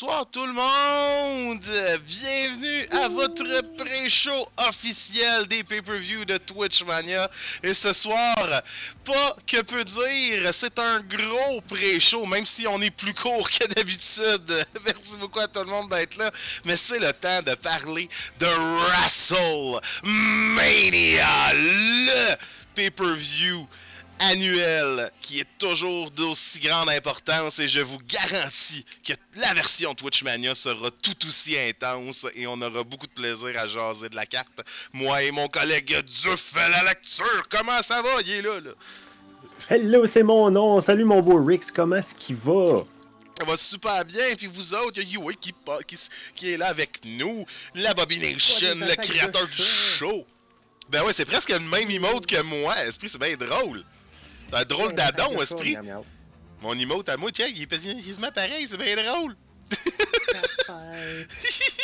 bonsoir tout le monde! Bienvenue à votre pré-show officiel des pay-per-view de Twitch Mania. Et ce soir, pas que peut dire, c'est un gros pré-show, même si on est plus court que d'habitude. Merci beaucoup à tout le monde d'être là. Mais c'est le temps de parler de WrestleMania, le pay-per-view annuel qui est toujours d'aussi grande importance et je vous garantis que la version Twitch Mania sera tout aussi intense et on aura beaucoup de plaisir à jaser de la carte. Moi et mon collègue Duff à la lecture, comment ça va? Il est là. Hello, c'est mon nom. Salut mon beau Rix, comment est-ce qu'il va? Ça va super bien, puis vous autres, il y a Yue qui est là avec nous, l'Abomination, le créateur du show. Ben ouais, c'est presque le même emote que moi, Esprit, c'est bien drôle. C'est un drôle d'adon, Esprit. Mon emote à moi, check, il est quasiment pareil, c'est bien drôle.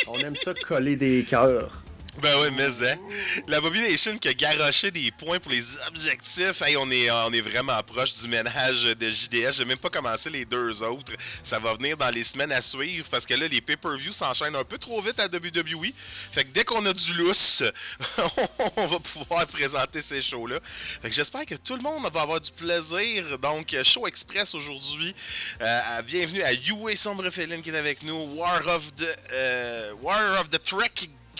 On aime ça coller des cœurs. Ben ouais, mais hein. L'Abomination qui a garoché des points pour les objectifs. Hey, on est vraiment proche du ménage de JDS. J'ai même pas commencé les deux autres. Ça va venir dans les semaines à suivre parce que là, les pay-per-views s'enchaînent un peu trop vite à WWE. Fait que dès qu'on a du lousse, on va pouvoir présenter ces shows-là. Fait que j'espère que tout le monde va avoir du plaisir. Donc, Show Express aujourd'hui. Bienvenue à Yue Sombrefeline qui est avec nous. War of the Trek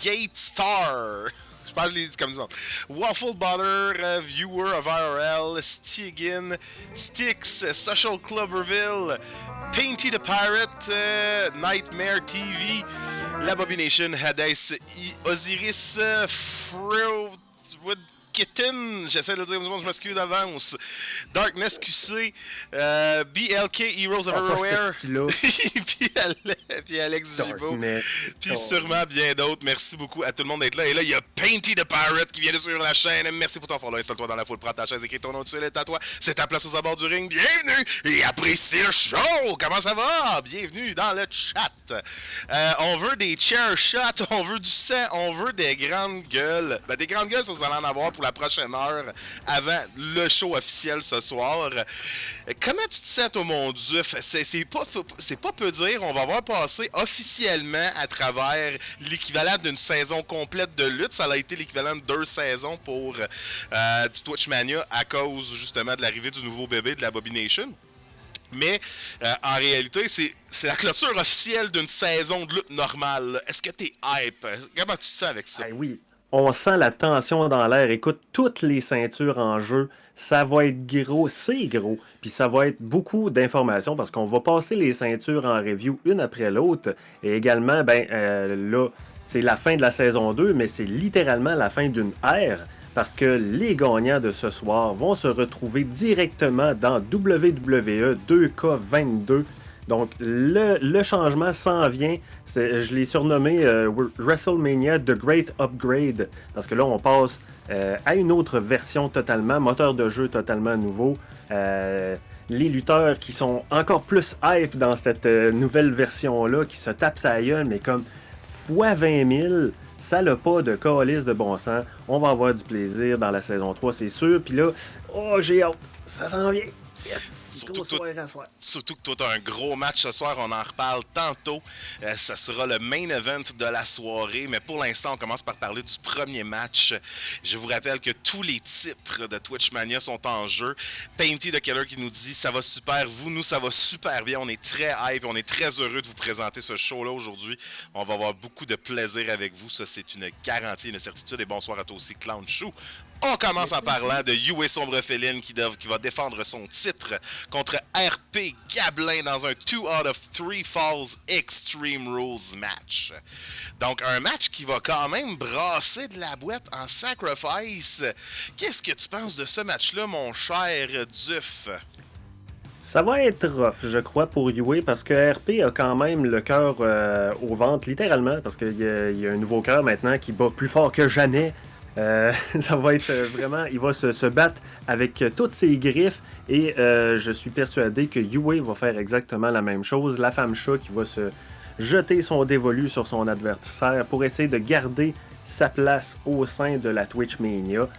Gate Star. Je pense que je l'ai dit comme ça. Waffle Butter, Viewer of IRL, Stigin, Styx, Social Clubberville, Painty the Pirate, Nightmare TV, l'Abomination, Hades, Osiris, Fruitwood Kitten, j'essaie de le dire, je m'excuse d'avance. Darkness QC, BLK Heroes of Everywhere, puis Alex Gibault, puis sûrement bien d'autres. Merci beaucoup à tout le monde d'être là. Et là, il y a Painty the Pirate qui vient de suivre la chaîne. Merci pour ton follow. Installe-toi dans la foule, prends ta chaise, écris ton nom dessus, est à toi. C'est ta place aux abords du ring. Bienvenue et apprécie le show. Comment ça va? Bienvenue dans le chat. On veut des chair shots, on veut du sang, on veut des grandes gueules. Ben, des grandes gueules, ça vous allez en avoir pour la prochaine heure avant le show officiel ce soir. Comment tu te sens, toi, mon Duf? C'est pas peu dire, on va avoir passé officiellement à travers l'équivalent d'une saison complète de lutte. Ça a été l'équivalent de 2 saisons pour du Twitch Mania à cause justement de l'arrivée du nouveau bébé de l'Abomination. Mais en réalité, c'est la clôture officielle d'une saison de lutte normale. Est-ce que t'es hype? Comment tu te sens avec ça? Ben oui, on sent la tension dans l'air. Écoute, toutes les ceintures en jeu, ça va être gros, c'est gros. Puis ça va être beaucoup d'informations parce qu'on va passer les ceintures en review une après l'autre. Et également, là, c'est la fin de la saison 2, mais c'est littéralement la fin d'une ère. Parce que les gagnants de ce soir vont se retrouver directement dans WWE 2K22. Donc, le changement s'en vient. Je l'ai surnommé WrestleMania The Great Upgrade. Parce que là, on passe à une autre version totalement, moteur de jeu totalement nouveau. Les lutteurs qui sont encore plus hype dans cette nouvelle version-là, qui se tapent sa gueule, mais comme fois 20 000. Ça n'a pas de calice de bon sens. On va avoir du plaisir dans la saison 3, c'est sûr. Puis là, oh, j'ai hâte. Ça s'en vient. Yes! Surtout que toi, tu as un gros match ce soir. On en reparle tantôt. Ça sera le main event de la soirée. Mais pour l'instant, on commence par parler du premier match. Je vous rappelle que tous les titres de Twitch Mania sont en jeu. Painty the Killer qui nous dit « Ça va super. Vous, nous, ça va super bien. On est très hype. On est très heureux de vous présenter ce show-là aujourd'hui. On va avoir beaucoup de plaisir avec vous. Ça, c'est une garantie, une certitude. Et bonsoir à toi aussi, Clown Chou. On commence en parlant de Yue Sombrefeline qui va défendre son titre contre RP Gablin dans un 2 out of 3 Falls Extreme Rules match. Donc un match qui va quand même brasser de la boîte en sacrifice. Qu'est-ce que tu penses de ce match-là, mon cher Duf? Ça va être rough, je crois, pour Yue, parce que RP a quand même le cœur au ventre, littéralement, parce qu'il y a un nouveau cœur maintenant qui bat plus fort que jamais. Ça va être vraiment... Il va se battre avec toutes ses griffes et je suis persuadé que Yue va faire exactement la même chose. La femme chat qui va se jeter son dévolu sur son adversaire pour essayer de garder sa place au sein de la Twitch Mania.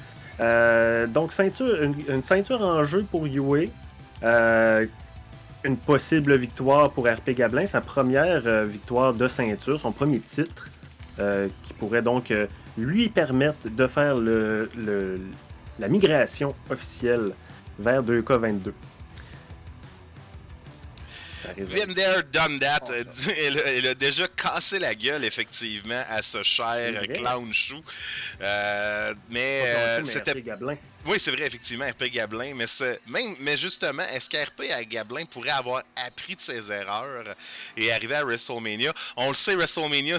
Donc une ceinture en jeu pour Yue. une possible victoire pour RP Gabelin, sa première victoire de ceinture, son premier titre, qui pourrait donc lui permettre de faire la migration officielle vers 2K22. Been there, done that. Elle a déjà cassé la gueule, effectivement, à ce cher clown chou. Mais c'était. RP Gabelin. Oui, c'est vrai, effectivement, RP Gabelin. Mais justement, est-ce qu'RP Gabelin pourrait avoir appris de ses erreurs et arriver à WrestleMania? On le sait, WrestleMania,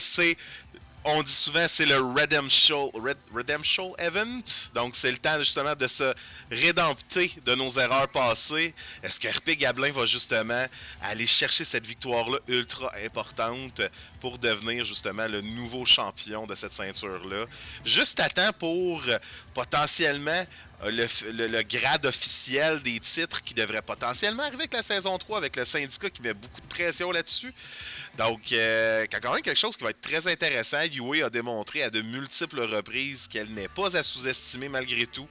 on dit souvent c'est le Redemption Event. Donc c'est le temps justement de se rédempter de nos erreurs passées. Est-ce que RP Gabelin va justement aller chercher cette victoire-là ultra importante pour devenir justement le nouveau champion de cette ceinture-là? Juste à temps pour potentiellement le grade officiel des titres qui devrait potentiellement arriver avec la saison 3, avec le syndicat qui met beaucoup de pression là-dessus. Donc, quand même quelque chose qui va être très intéressant. Yue a démontré à de multiples reprises qu'elle n'est pas à sous-estimer malgré tout.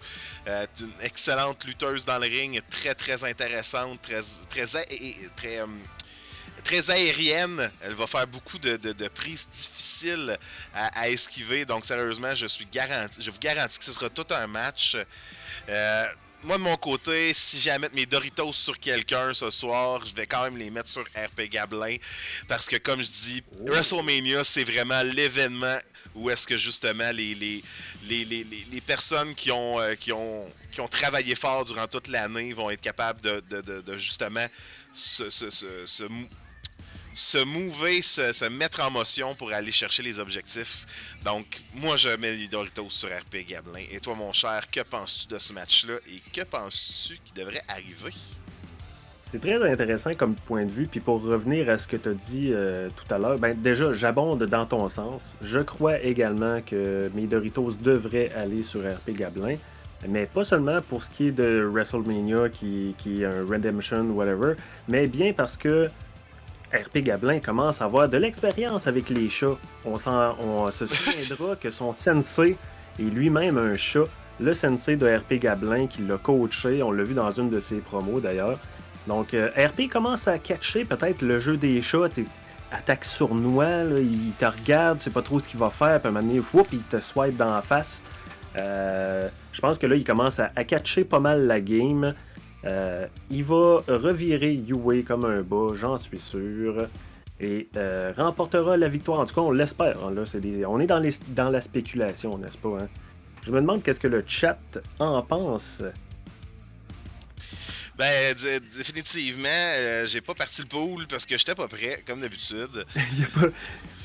Une excellente lutteuse dans le ring, très très intéressante, très aérienne. Elle va faire beaucoup de prises difficiles à esquiver. Donc, sérieusement, je vous garantis que ce sera tout un match. Moi, de mon côté, si j'ai à mettre mes Doritos sur quelqu'un ce soir, je vais quand même les mettre sur RP Gabelin. Parce que, comme je dis, WrestleMania, c'est vraiment l'événement où est-ce que, justement, les personnes qui ont travaillé fort durant toute l'année vont être capables de justement, se mouver, se mettre en motion pour aller chercher les objectifs. Donc, moi, je mets les Doritos sur RP Gabelin. Et toi, mon cher, que penses-tu de ce match-là et que penses-tu qui devrait arriver? C'est très intéressant comme point de vue. Puis pour revenir à ce que tu as dit tout à l'heure, ben déjà, j'abonde dans ton sens. Je crois également que mes Doritos devraient aller sur RP Gabelin. Mais pas seulement pour ce qui est de WrestleMania, qui est un Redemption, whatever, mais bien parce que RP Gabelin commence à avoir de l'expérience avec les chats. On se souviendra que son sensei est lui-même un chat. Le sensei de RP Gabelin qui l'a coaché, on l'a vu dans une de ses promos d'ailleurs. Donc RP commence à catcher peut-être le jeu des chats, attaque sournois, là, il te regarde, tu sais pas trop ce qu'il va faire, puis à un moment donné, il te swipe dans la face. Je pense que là, il commence à catcher pas mal la game. Il va revirer Yue comme un bas, j'en suis sûr, et remportera la victoire. En tout cas, on l'espère. Hein, là, on est dans la spéculation, n'est-ce pas? Hein? Je me demande qu'est-ce que le chat en pense. Ben, définitivement, j'ai pas parti le pool parce que j'étais pas prêt, comme d'habitude.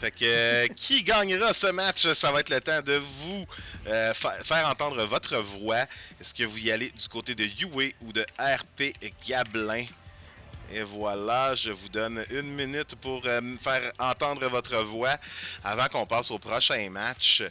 Fait que qui gagnera ce match? Ça va être le temps de vous faire entendre votre voix. Est-ce que vous y allez du côté de Yue ou de RP Gabelin? Et voilà, je vous donne 1 minute pour faire entendre votre voix avant qu'on passe au prochain match.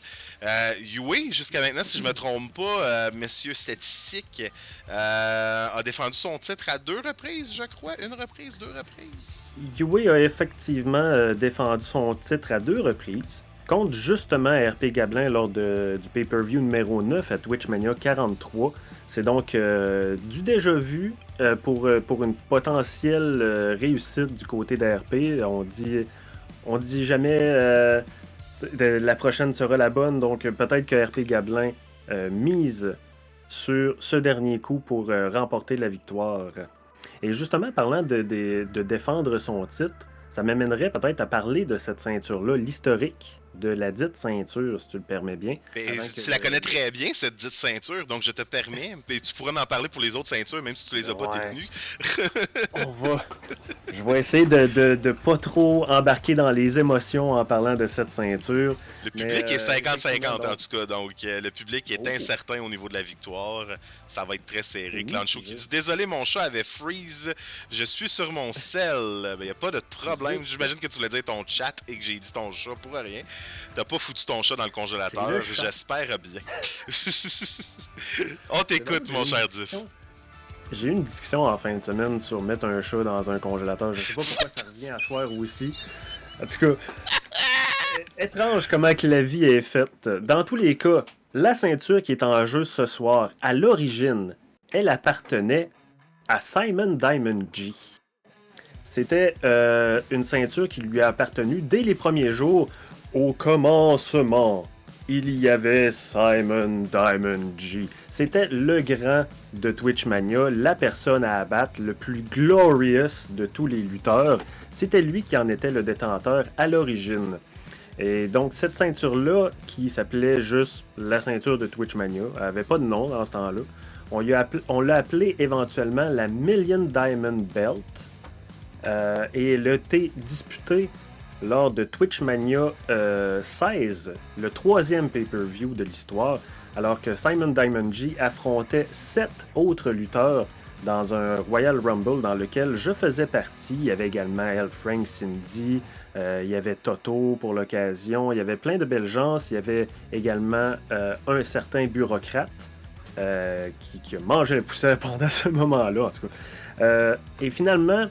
Yue, jusqu'à maintenant, si je ne me trompe pas, messieurs statistiques, a défendu son titre à 2 reprises, je crois. 1 reprise, 2 reprises. Yue a effectivement défendu son titre à 2 reprises contre justement RP Gabelin lors du pay-per-view numéro 9 à Twitchmania 43. C'est donc du déjà vu pour une potentielle réussite du côté d'RP. On dit jamais la prochaine sera la bonne, donc peut-être que RP Gabelin mise sur ce dernier coup pour remporter la victoire. Et justement, parlant de défendre son titre, ça m'amènerait peut-être à parler de cette ceinture-là, l'historique de la dite ceinture, si tu le permets bien. Tu la connais très bien, cette dite ceinture, donc je te permets. Et tu pourrais en parler pour les autres ceintures, même si tu les as pas détenues. Je vais essayer de pas trop embarquer dans les émotions en parlant de cette ceinture. Le public est 50-50 en tout cas, donc le public est incertain au niveau de la victoire. Ça va être très serré. Clanchou qui dit « Désolé, mon chat avait freeze. Je suis sur mon cell. » Il n'y a pas de problème. J'imagine que tu voulais dire ton chat et que j'ai dit ton chat pour rien. T'as pas foutu ton chat dans le congélateur. J'espère bien. On t'écoute, mon cher Diff. J'ai eu une discussion en fin de semaine sur mettre un chat dans un congélateur. Je sais pas pourquoi ça revient à soir aussi. En tout cas, étrange comment que la vie est faite. Dans tous les cas, la ceinture qui est en jeu ce soir, à l'origine, elle appartenait à Simon Diamond G. C'était une ceinture qui lui a appartenu dès les premiers jours. Au commencement, il y avait Simon Diamond G. C'était le grand de Twitch Mania, la personne à abattre, le plus glorious de tous les lutteurs. C'était lui qui en était le détenteur à l'origine. Et donc, cette ceinture-là, qui s'appelait juste la ceinture de Twitch Mania, elle n'avait pas de nom dans ce temps-là. On l'a appelée éventuellement la Million Diamond Belt. Et elle a été disputée lors de Twitch Mania 16, le troisième pay-per-view de l'histoire, alors que Simon Diamond G affrontait 7 autres lutteurs dans un Royal Rumble dans lequel je faisais partie. Il y avait également El Frank Cindy, il y avait Toto pour l'occasion, il y avait plein de belles gens. Il y avait également un certain bureaucrate qui a mangé le poussière pendant ce moment-là, en tout cas. Et finalement,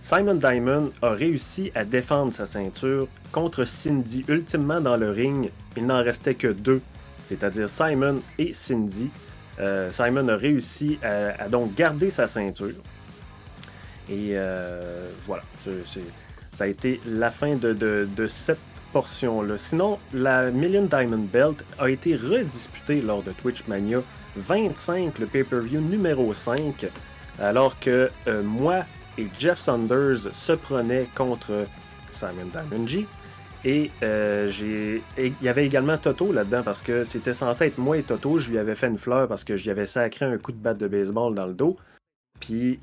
Simon Diamond a réussi à défendre sa ceinture contre Cindy. Ultimement, dans le ring, il n'en restait que 2, c'est-à-dire Simon et Cindy. Simon a réussi à donc garder sa ceinture. Et voilà, ça a été la fin de cette portion-là. Sinon, la Million Diamond Belt a été redisputée lors de Twitch Mania 25, le pay-per-view numéro 5, alors que moi et Jeff Saunders se prenaient contre Simon Diamond G. Et il y avait également Toto là-dedans parce que c'était censé être moi et Toto. Je lui avais fait une fleur parce que j'y avais sacré un coup de batte de baseball dans le dos. Puis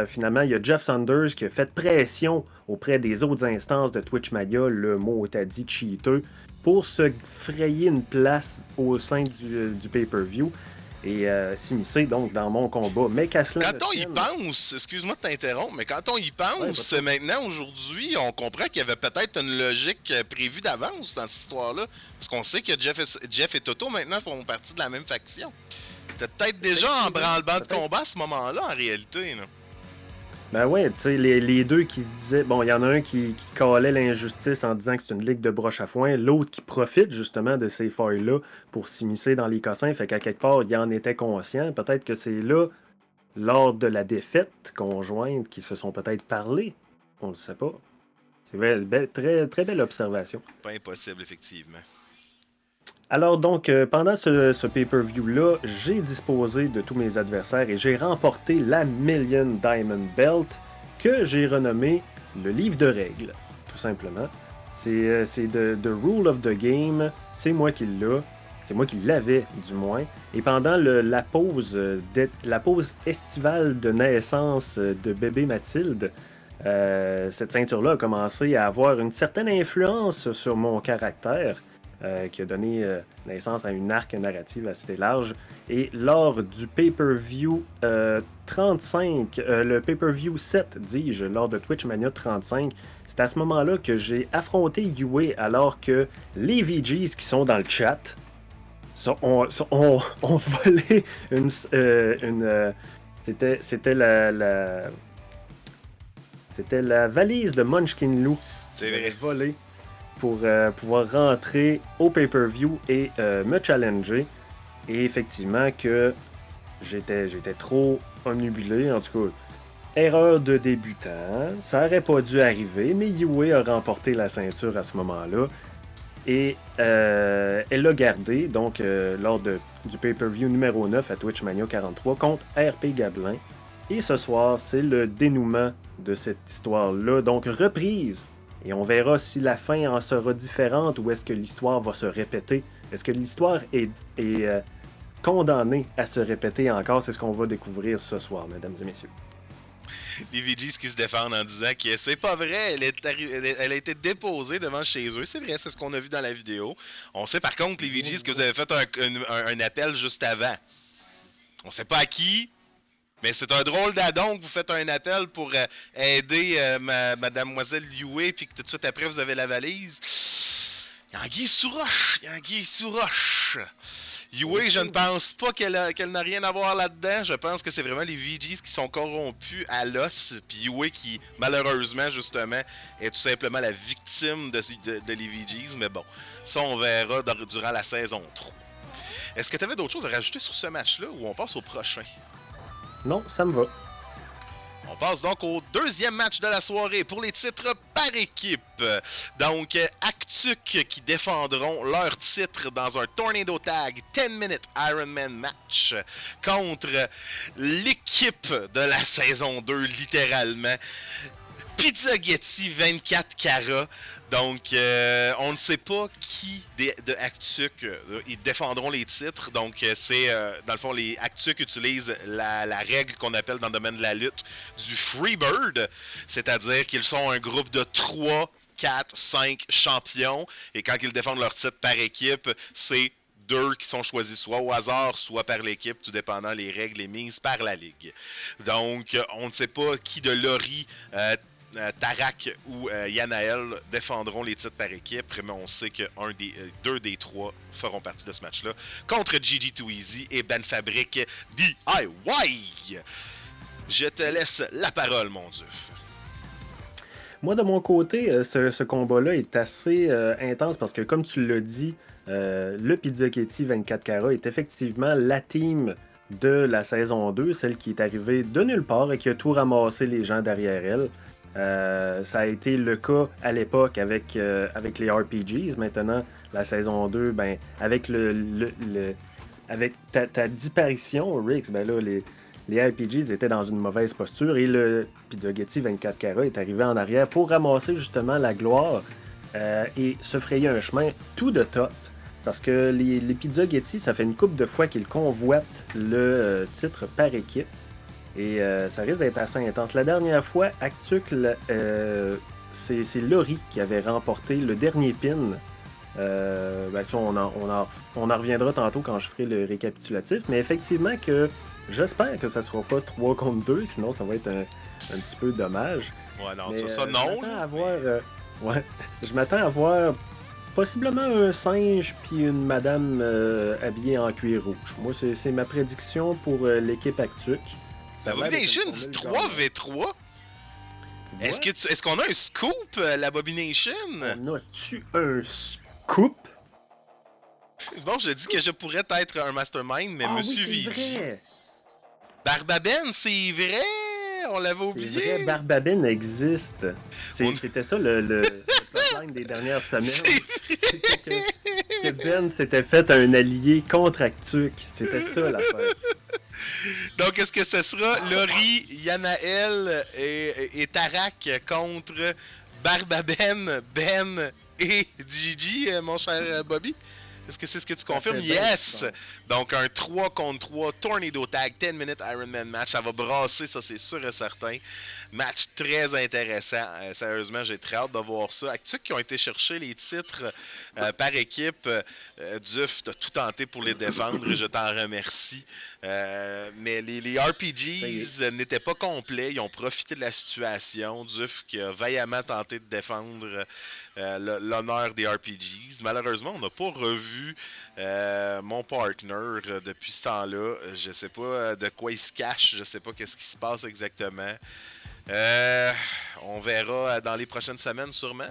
finalement, il y a Jeff Saunders qui a fait pression auprès des autres instances de Twitch Mania, le mot t'a dit cheateux, pour se frayer une place au sein du pay-per-view et s'immiscer donc dans mon combat. Mais quand on y pense, excuse-moi de t'interrompre, mais quand on y pense, maintenant, aujourd'hui, on comprend qu'il y avait peut-être une logique prévue d'avance dans cette histoire-là. Parce qu'on sait que Jeff et Toto, maintenant, font partie de la même faction. C'était peut-être déjà en branle-bas de combat à ce moment-là, en réalité. Là. Ben ouais, tu sais, les deux qui se disaient... Bon, il y en a un qui calait l'injustice en disant que c'est une ligue de broche à foin, l'autre qui profite justement de ces failles-là pour s'immiscer dans les cossins, fait qu'à quelque part, il en était conscient. Peut-être que c'est là, lors de la défaite conjointe, qu'ils se sont peut-être parlé. On ne sait pas. C'est très, très belle observation. Pas impossible, effectivement. Alors donc, pendant ce pay-per-view-là, j'ai disposé de tous mes adversaires et j'ai remporté la Million Diamond Belt que j'ai renommé le livre de règles, tout simplement. C'est The Rule of the Game, c'est moi qui l'ai, c'est moi qui l'avais du moins. Et pendant la pause estivale de naissance de bébé Mathilde, cette ceinture-là a commencé à avoir une certaine influence sur mon caractère. Qui a donné naissance à une arc narrative assez large. Et lors du pay-per-view 35, le pay-per-view 7, dis-je, lors de Twitch Mania 35, c'est à ce moment-là que j'ai affronté Yue alors que les VGs qui sont dans le chat ont volé c'était la valise de Munchkin Lou. C'est vrai. Volé pour pouvoir rentrer au pay-per-view et me challenger. Et effectivement que j'étais trop omnibulé, en tout cas, erreur de débutant, ça aurait pas dû arriver, mais Yue a remporté la ceinture à ce moment-là. Et elle l'a gardé, donc, lors du pay-per-view numéro 9 à Twitch Mania 43 contre RP Gabelin. Et ce soir, c'est le dénouement de cette histoire-là, donc reprise. Et on verra si la fin en sera différente ou est-ce que l'histoire va se répéter. Est-ce que l'histoire est condamnée à se répéter encore? C'est ce qu'on va découvrir ce soir, mesdames et messieurs. Les VGs qui se défendent en disant que c'est pas vrai, elle a été déposée devant chez eux. C'est vrai, c'est ce qu'on a vu dans la vidéo. On sait par contre, les VGs, que vous avez fait un appel juste avant. On sait pas à qui. Mais c'est un drôle d'addon que vous faites un appel pour aider mademoiselle Yue, puis que tout de suite après, vous avez la valise. Yanguille sous roche! Yanguille sous roche! Yue, je ne pense pas qu'elle n'a rien à voir là-dedans. Je pense que c'est vraiment les VGs qui sont corrompus à l'os. Puis Yue qui, malheureusement, justement, est tout simplement la victime de les VGs. Mais bon, ça, on verra durant la saison 3. Est-ce que tu avais d'autres choses à rajouter sur ce match-là ou on passe au prochain? Non, ça me va. On passe donc au deuxième match de la soirée pour les titres par équipe. Donc, Actuc qui défendront leur titre dans un Tornado Tag 10-minute Ironman match contre l'équipe de la saison 2, littéralement. Pizzaghetti 24 carats. Donc, on ne sait pas qui de Actuc ils défendront les titres. Donc, c'est dans le fond, les Actuc utilisent la règle qu'on appelle dans le domaine de la lutte du Freebird, c'est-à-dire qu'ils sont un groupe de 3, 4, 5 champions. Et quand ils défendent leur titre par équipe, c'est 2 qui sont choisis soit au hasard, soit par l'équipe, tout dépendant les règles émises par la Ligue. Donc, on ne sait pas qui de Laurie, Tarak ou Yanael défendront les titres par équipe, mais on sait que 2 des 3 feront partie de ce match-là contre Gigi Too Easy et Ben Fabric DIY. Je te laisse la parole, mon Duf. Moi, de mon côté, ce combat-là est assez intense parce que, comme tu l'as dit, le Pizzaghetti 24 carats est effectivement la team de la saison 2, celle qui est arrivée de nulle part et qui a tout ramassé les gens derrière elle. Ça a été le cas à l'époque avec les RPGs. Maintenant, la saison 2, ben, avec avec ta disparition, Rix, ben là, les RPGs étaient dans une mauvaise posture et le Pizzaghetti 24 carats est arrivé en arrière pour ramasser justement la gloire et se frayer un chemin tout de top. Parce que les Pizzaghetti, ça fait une couple de fois qu'ils convoitent le titre par équipe. Et ça risque d'être assez intense. La dernière fois, Actuc, c'est Laurie qui avait remporté le dernier pin. Ben ça, on en reviendra tantôt quand je ferai le récapitulatif. Mais effectivement que j'espère que ça sera pas 3 contre 2, sinon ça va être un petit peu dommage. Ouais, non, mais, ça non. Je m'attends à voir possiblement un singe puis une madame habillée en cuir rouge. Moi, c'est ma prédiction pour l'équipe Actuc. L'Abomination dit 3v3? Est-ce qu'on a un scoop, l'Abomination? On a-tu un scoop? Bon, je dis que je pourrais être un mastermind, mais Monsieur Vigi. Barbaben, c'est vrai! On l'avait oublié! C'est vrai, Barbaben existe. C'était ça le plotline des dernières semaines. Que Ben s'était fait un allié contre Actuc. C'était ça l'affaire. Donc, est-ce que ce sera Laurie, Yanael et Tarak contre Barbaben, Ben et Gigi, mon cher Bobby? Est-ce que c'est ce que tu confirmes? Yes! Donc, un 3 contre 3 Tornado Tag 10-minute Ironman match. Ça va brasser, ça, c'est sûr et certain. Match très intéressant. Sérieusement, j'ai très hâte de voir ça. Actuc qui ont été chercher les titres par équipe. Duf, t'as tout tenté pour les défendre et je t'en remercie. Mais les RPGs n'étaient pas complets. Ils ont profité de la situation. Duf qui a vaillamment tenté de défendre l'honneur des RPGs. Malheureusement, on n'a pas revu mon partner depuis ce temps-là. Je sais pas de quoi il se cache. Je sais pas qu'est-ce qui se passe exactement. On verra dans les prochaines semaines sûrement,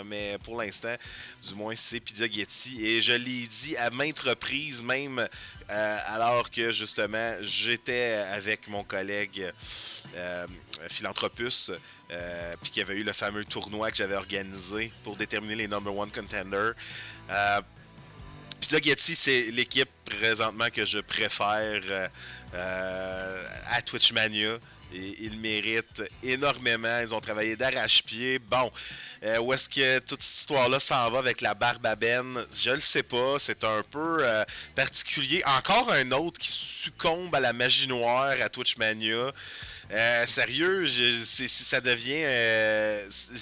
mais pour l'instant, du moins c'est Pizzaghetti. Et je l'ai dit à maintes reprises, même alors que justement j'étais avec mon collègue Philanthropus, puis qu'il y avait eu le fameux tournoi que j'avais organisé pour déterminer les number one contenders. Pizzaghetti, c'est l'équipe présentement que je préfère à Twitchmania. Et ils méritent énormément. Ils ont travaillé d'arrache-pied. Bon, où est-ce que toute cette histoire-là s'en va avec la Barbaben? Je le sais pas. C'est un peu particulier. Encore un autre qui succombe à la magie noire à Twitchmania. Sérieux, ça devient...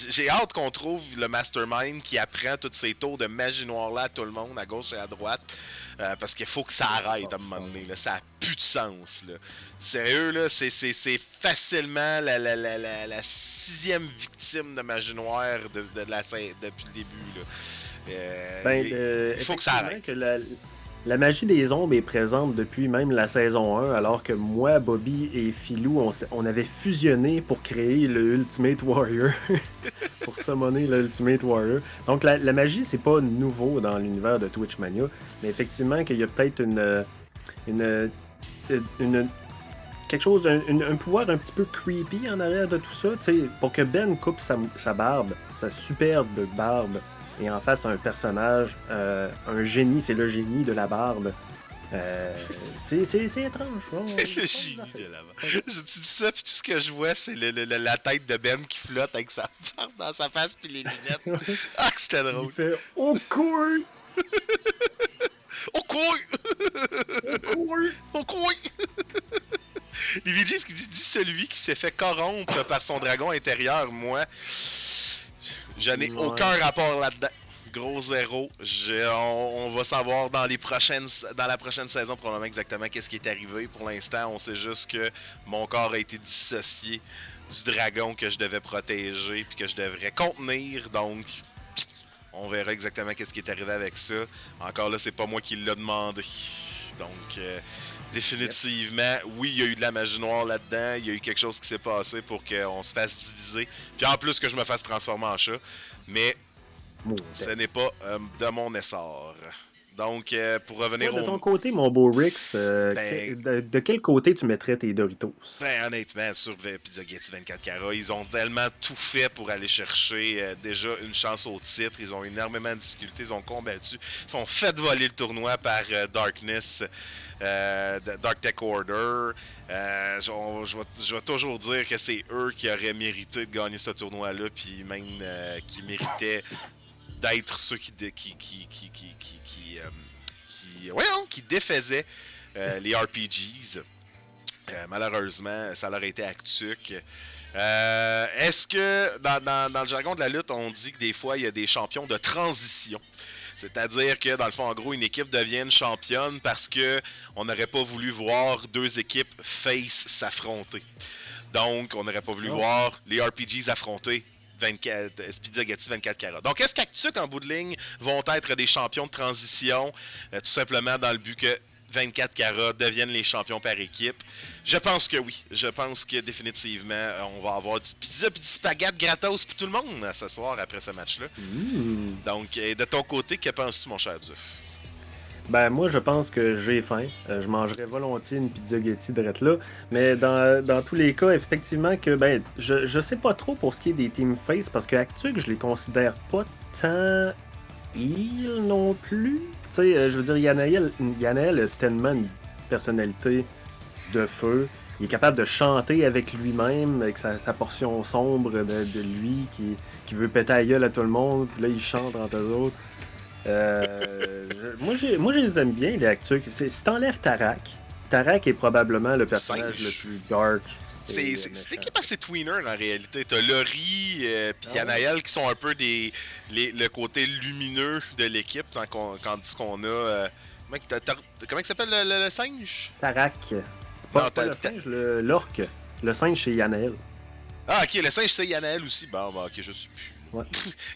j'ai hâte qu'on trouve le mastermind qui apprend tous ces tours de magie noire-là à tout le monde, à gauche et à droite. Parce qu'il faut que ça arrête à un moment donné. Là. Ça n'a plus de sens. Là. Sérieux, là, c'est facilement la 6e victime de magie noire depuis le début. Là. Il faut que ça arrête. Que la magie des ombres est présente depuis même la saison 1, alors que moi, Bobby et Philou, on avait fusionné pour créer le Ultimate Warrior. Pour summoner le Ultimate Warrior. Donc la magie, c'est pas nouveau dans l'univers de Twitchmania, mais effectivement qu'il y a peut-être une quelque chose, un pouvoir un petit peu creepy en arrière de tout ça, tu sais, pour que Ben coupe sa barbe, sa superbe barbe, et en fasse un personnage, un génie, c'est le génie de la barbe. C'est étrange. Le génie de la barbe. Je te dis ça, puis tout ce que je vois, c'est la tête de Ben qui flotte avec sa barbe dans sa face, puis les lunettes. Ah, que c'était drôle. Il fait « Au coin! Au coin! Au coin! Au coin! » Les VGs qui dit celui qui s'est fait corrompre par son dragon intérieur, moi, je n'ai aucun rapport là-dedans. Gros zéro. On va savoir dans la prochaine saison probablement exactement qu'est-ce qui est arrivé. Pour l'instant, on sait juste que mon corps a été dissocié du dragon que je devais protéger puis que je devrais contenir. Donc, on verra exactement qu'est-ce qui est arrivé avec ça. Encore là, c'est pas moi qui l'ai demandé. Donc, définitivement, oui, il y a eu de la magie noire là-dedans. Il y a eu quelque chose qui s'est passé pour qu'on se fasse diviser. Puis en plus que je me fasse transformer en chat. Mais ce n'est pas de mon essor. Donc, pour revenir de ton côté, mon beau Rix, de quel côté tu mettrais tes Doritos? Ben, honnêtement, sur Pizza Getty 24 Carat, ils ont tellement tout fait pour aller chercher déjà une chance au titre. Ils ont énormément de difficultés, ils ont combattu. Ils sont fait voler le tournoi par Darkness, Dark Tech Order. Je vais toujours dire que c'est eux qui auraient mérité de gagner ce tournoi-là, puis même qui méritaient d'être ceux qui défaisaient les RPGs. Malheureusement, ça leur a été actuc. Est-ce que dans le jargon de la lutte, on dit que des fois, il y a des champions de transition? C'est-à-dire que, dans le fond, en gros, une équipe devienne championne parce que on n'aurait pas voulu voir deux équipes face s'affronter. Donc, on n'aurait pas voulu voir les RPGs affronter Pizza Getty 24 Carat. Donc, est-ce qu'Actuc, en bout de ligne, vont être des champions de transition, tout simplement dans le but que 24 Carat deviennent les champions par équipe? Je pense que oui. Je pense que définitivement, on va avoir du pizza et du spaghetti gratos pour tout le monde ce soir après ce match-là. Donc, de ton côté, que penses-tu, mon cher Duf? Ben, moi, je pense que j'ai faim. Je mangerais volontiers une pizza Getty drette là. Mais dans tous les cas, effectivement, que ben, je sais pas trop pour ce qui est des Team Face, parce que Actuc, je les considère pas tant heel non plus. Tu sais, je veux dire, Yanael a tellement une personnalité de feu. Il est capable de chanter avec lui-même, avec sa portion sombre de lui, qui veut péter la gueule à tout le monde, puis là, il chante entre eux autres. Moi, je les aime bien, les Actucs. Si t'enlèves Tarak est probablement le personnage le plus dark. C'est équipe assez tweener en réalité. T'as Laurie et Anaël qui sont un peu le côté lumineux de l'équipe quand on a. Comment il s'appelle le singe? Tarak. Pas le singe, l'orque. Le singe, c'est Yanael. Ah, ok, le singe, c'est Yanael aussi. Bon, ok, je suis plus. Ouais.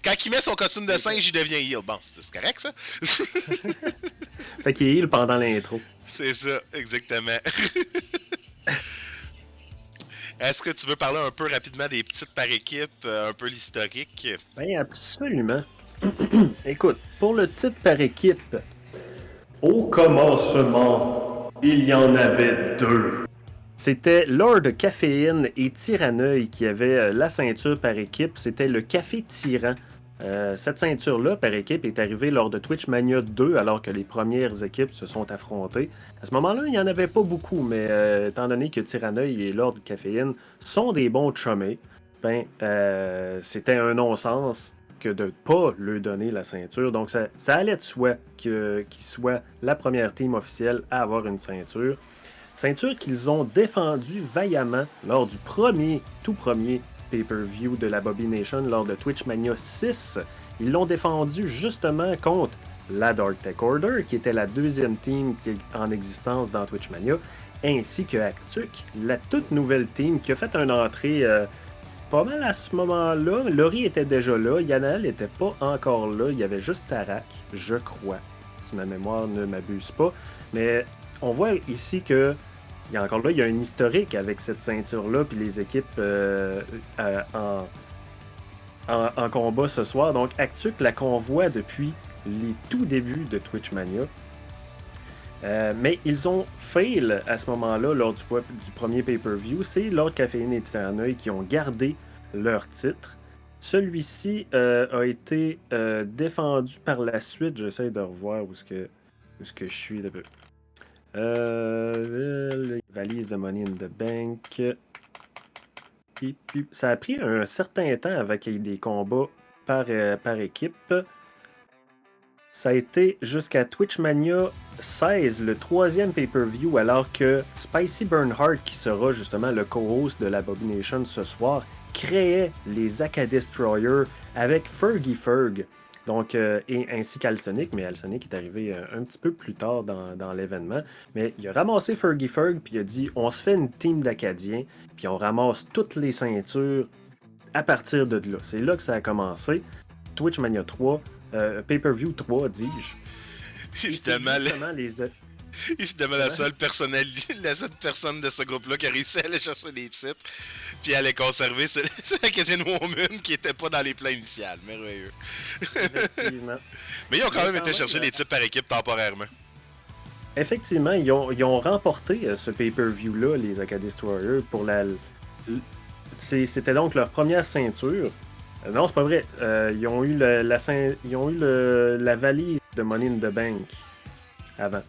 Quand il met son costume de singe, il devient heel. Bon, c'est correct, ça? Fait qu'il est heel pendant l'intro. C'est ça, exactement. Est-ce que tu veux parler un peu rapidement des petites par équipe, un peu l'historique? Ben, absolument. Écoute, pour le titre par équipe, au commencement, il y en avait deux. C'était Lord Caféine et Tyranneuil qui avaient la ceinture par équipe. C'était le Café Tyran. Cette ceinture-là, par équipe, est arrivée lors de Twitch Mania 2, alors que les premières équipes se sont affrontées. À ce moment-là, il n'y en avait pas beaucoup, mais étant donné que Tyranneuil et Lord Caféine sont des bons chummés, ben, c'était un non-sens que de ne pas leur donner la ceinture. Donc, ça allait de soi qu'ils soient la première team officielle à avoir une ceinture. Ceinture qu'ils ont défendue vaillamment lors du tout premier pay-per-view de la Bobby Nation lors de Twitch Mania 6. Ils l'ont défendu justement contre la Dark Tech Order, qui était la deuxième team qui est en existence dans Twitch Mania, ainsi que Actuc, la toute nouvelle team qui a fait une entrée pas mal à ce moment-là. Laurie était déjà là, Yanael n'était pas encore là, il y avait juste Tarak, je crois, si ma mémoire ne m'abuse pas. Mais on voit ici que il y a encore là, il y a un historique avec cette ceinture-là, puis les équipes en combat ce soir. Donc, Actuc la convoie depuis les tout débuts de Twitch Mania. Mais ils ont fail à ce moment-là lors du premier pay-per-view. C'est Lord Caféine et Titaneuil qui ont gardé leur titre. Celui-ci a été défendu par la suite. J'essaie de revoir où est-ce que je suis. Les valises de Money in the Bank. Puis, ça a pris un certain temps avant qu'il y ait des combats par équipe. Ça a été jusqu'à Twitchmania 16, le troisième pay-per-view, alors que Spicy Bernhardt, qui sera justement le co-host de l'Abomination ce soir, créait les Aka Destroyer avec Fergie Ferg. Donc, et ainsi qu'Alsonic, mais Alsonic est arrivé un petit peu plus tard dans l'événement. Mais il a ramassé Fergie Ferg, puis il a dit on se fait une team d'Acadiens, puis on ramasse toutes les ceintures à partir de là. C'est là que ça a commencé. Twitchmania 3, Pay-Per-View 3, dis-je. Évidemment, évidemment la seule personne de ce groupe-là qui a réussi à aller chercher des titres, puis à les conserver, c'est l'Acadian Woman qui était pas dans les plans initiales. Merveilleux. Effectivement. Mais ils ont quand même été chercher les titres par équipe temporairement. Effectivement, ils ont remporté ce pay-per-view-là, les Acadie Warriors, pour c'était donc leur première ceinture. Non, c'est pas vrai. Ils ont eu la valise de Money in the Bank avant.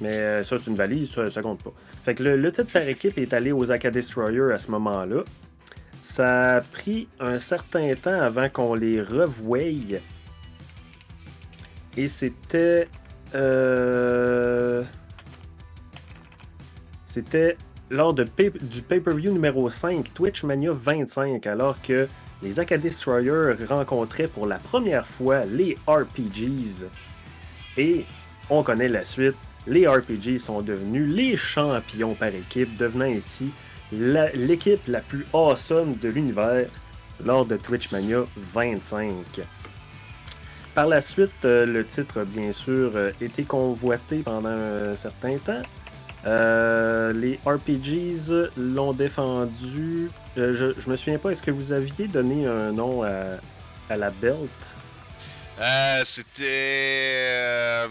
Mais ça, c'est une valise, ça compte pas. Fait que le titre par équipe est allé aux Aka Destroyer à ce moment-là. Ça a pris un certain temps avant qu'on les revoie. Et c'était... C'était lors du pay-per-view numéro 5, Twitchmania 25, alors que les Aka Destroyer rencontraient pour la première fois les RPGs. Et on connaît la suite. Les RPGs sont devenus les champions par équipe, devenant ainsi l'équipe la plus awesome de l'univers lors de Twitchmania 25. Par la suite, le titre a bien sûr été convoité pendant un certain temps. Les RPGs l'ont défendu. Je me souviens pas, est-ce que vous aviez donné un nom à la belt? C'était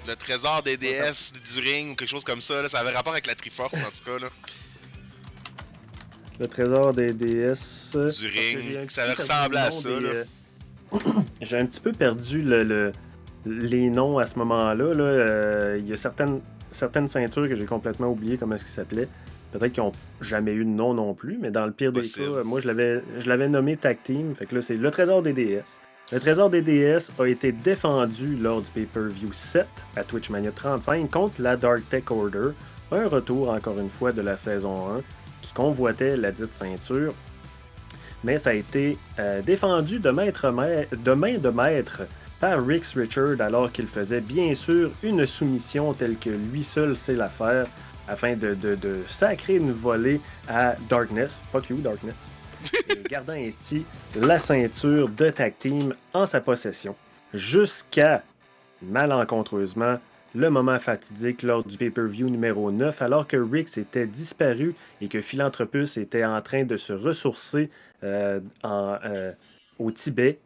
le trésor des déesses du ring ou quelque chose comme ça. Là. Ça avait rapport avec la Triforce en tout cas. Là. Le trésor des déesses du ring. Ça ressemblait à ça. J'ai un petit peu perdu les noms à ce moment-là. Là. Il y a certaines ceintures que j'ai complètement oubliées comment est-ce qu'ils s'appelaient. Peut-être qu'ils n'ont jamais eu de nom non plus, mais dans le pire des cas, moi je l'avais nommé Tag Team. Fait que là, c'est le trésor des déesses. Le trésor des déesses a été défendu lors du pay-per-view 7 à Twitchmania 35 contre la Dark Tech Order. Un retour encore une fois de la saison 1 qui convoitait la dite ceinture. Mais ça a été défendu de main de maître par Rix Richard alors qu'il faisait bien sûr une soumission telle que lui seul sait la faire afin de sacrer une volée à Darkness. Fuck you, Darkness. Et gardant ainsi la ceinture de Tag Team en sa possession. Jusqu'à, malencontreusement, le moment fatidique lors du pay-per-view numéro 9, alors que Rix était disparu et que Philanthropus était en train de se ressourcer au Tibet.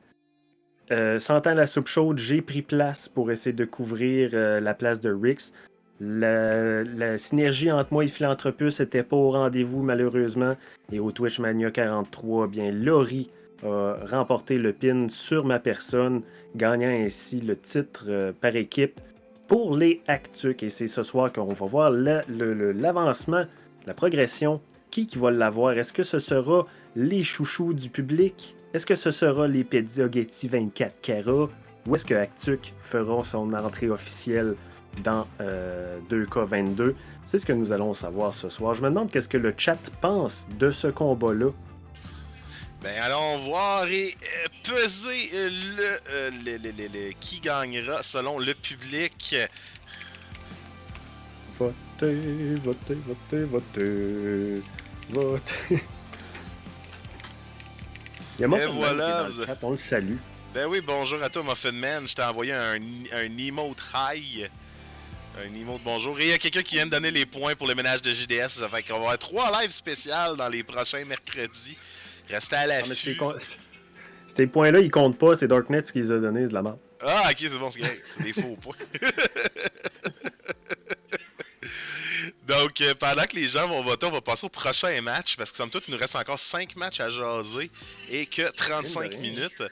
Sentant la soupe chaude, j'ai pris place pour essayer de couvrir la place de Rix. La synergie entre moi et Philanthropus n'était pas au rendez-vous malheureusement. Et au Twitchmania 43, bien Laurie a remporté le pin sur ma personne, gagnant ainsi le titre par équipe pour les Actucs. Et c'est ce soir qu'on va voir l'avancement, la progression. Qui va l'avoir? Est-ce que ce sera les chouchous du public? Est-ce que ce sera les Pediogetti 24 carats? Ou est-ce que Actuc fera son entrée officielle dans 2K22? C'est ce que nous allons savoir ce soir. Je me demande qu'est-ce que le chat pense de ce combat-là. Ben allons voir et peser qui gagnera selon le public. Votez, votez, votez, votez, votez. Il y a Muffin voilà, Man qui est dans le chat, on le salue. Ben oui, bonjour à toi Muffin Man, je t'ai envoyé un emote high. Un emote bonjour. Et il y a quelqu'un qui vient de donner les points pour le ménage de JDS. Ça fait qu'on va avoir 3 lives spéciales dans les prochains mercredis. Restez à l'affût. Ces points-là, ils comptent pas. C'est Darknet qui les a donnés, c'est de la merde. Ah, ok, c'est bon, c'est des faux points. Donc, pendant que les gens vont voter, on va passer au prochain match, parce que somme toute, il nous reste encore 5 matchs à jaser et que 35 minutes.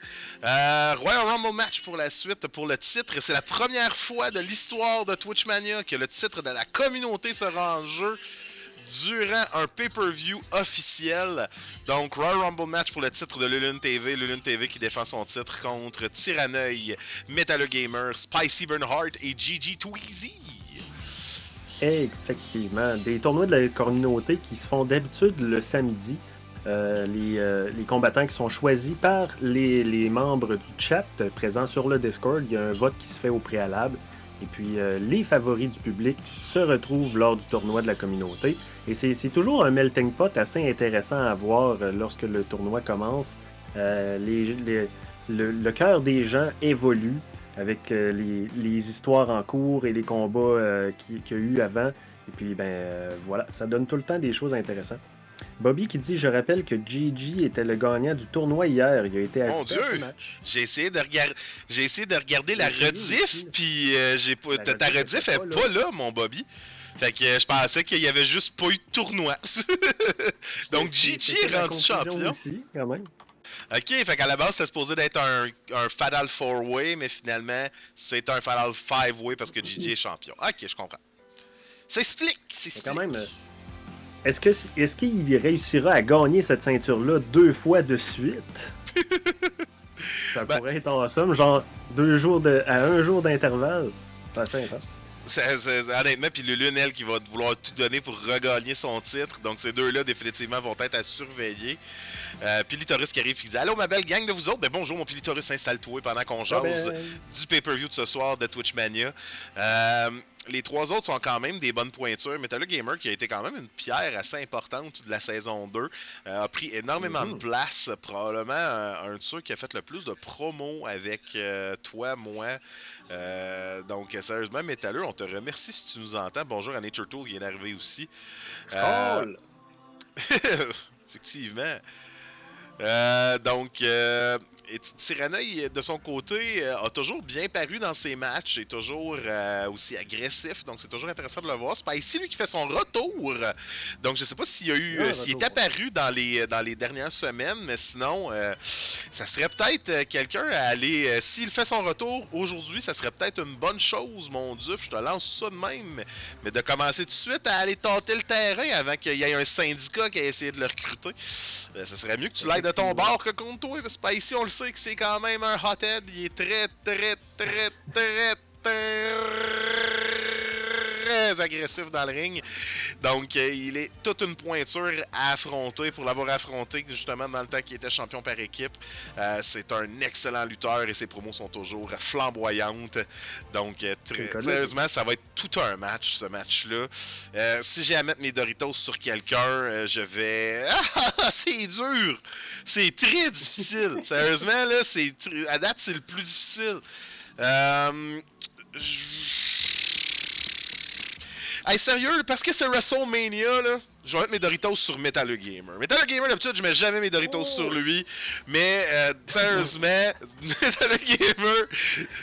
Royal Rumble match pour la suite, pour le titre. C'est la première fois de l'histoire de Twitchmania que le titre de la communauté sera en jeu durant un pay-per-view officiel. Donc, Royal Rumble match pour le titre de Lulun TV. Lulun TV qui défend son titre contre Tyranneuil, Metallo Gamer, Spicy Bernhardt et Gigi Tweezy. Effectivement. Des tournois de la communauté qui se font d'habitude le samedi. Les combattants qui sont choisis par les membres du chat présents sur le Discord. Il y a un vote qui se fait au préalable. Et puis, les favoris du public se retrouvent lors du tournoi de la communauté. Et c'est toujours un melting pot assez intéressant à voir lorsque le tournoi commence. Le cœur des gens évolue avec les histoires en cours et les combats qu'il y a eu avant. Et puis, voilà, ça donne tout le temps des choses intéressantes. Bobby qui dit, je rappelle que Gigi était le gagnant du tournoi hier. Il a été Mon Dieu! match. J'ai essayé de regarder la rediff, puis ta rediff est pas là, mon Bobby. Fait que je pensais qu'il y avait juste pas eu de tournoi. Donc Gigi est rendu champion. Aussi, quand même. Ok, fait qu'à la base, c'était supposé d'être un Fatal 4-Way, mais finalement, c'est un Fatal 5-Way parce que Gigi est champion. Ok, je comprends. Ça explique, quand même, est-ce qu'il réussira à gagner cette ceinture-là 2 fois de suite? Ça pourrait être en somme, genre 2 jours à 1 jour d'intervalle. C'est assez intense. Honnêtement, puis Lulun, elle, qui va vouloir tout donner pour regagner son titre. Donc, ces deux-là, définitivement, vont être à surveiller. Pilitoris qui arrive et dit « Allô, ma belle gang de vous autres! » Ben bonjour, mon Pilitoris, installe-toi pendant qu'on jase du pay-per-view de ce soir de Twitchmania. Les 3 autres sont quand même des bonnes pointures. Metallo Gamer, qui a été quand même une pierre assez importante de la saison 2, a pris énormément de place. Probablement un de ceux qui a fait le plus de promos avec toi, moi. Donc, sérieusement, Metallo, on te remercie si tu nous entends. Bonjour à Nature Tool qui vient d'arriver aussi. Effectivement. Tyranneuil, de son côté, a toujours bien paru dans ses matchs, est toujours aussi agressif, donc c'est toujours intéressant de le voir. C'est pas ici lui qui fait son retour, donc je sais pas s'il est apparu dans les dernières semaines, mais sinon, ça serait peut-être quelqu'un à aller, s'il fait son retour aujourd'hui, ça serait peut-être une bonne chose, mon Dieu, je te lance ça de même, mais de commencer tout de suite à aller tâter le terrain avant qu'il y ait un syndicat qui ait essayé de le recruter. Ça serait mieux que tu l'ailles de ton bord que contre toi. Parce que ici, on le sait que c'est quand même un hothead. Il est très agressif dans le ring. Donc, il est toute une pointure à affronter pour l'avoir affronté justement dans le temps qu'il était champion par équipe. C'est un excellent lutteur et ses promos sont toujours flamboyantes. Donc, sérieusement, ça va être tout un match, ce match-là. Si j'ai à mettre mes Doritos sur quelqu'un, je vais... c'est dur! C'est très difficile. Sérieusement, là, à date, c'est le plus difficile. Hey, sérieux, parce que c'est WrestleMania, là, je vais mettre mes Doritos sur Metallo Gamer. Metallo Gamer, d'habitude, je mets jamais mes Doritos sur lui. Mais, sérieusement, Metallo Gamer,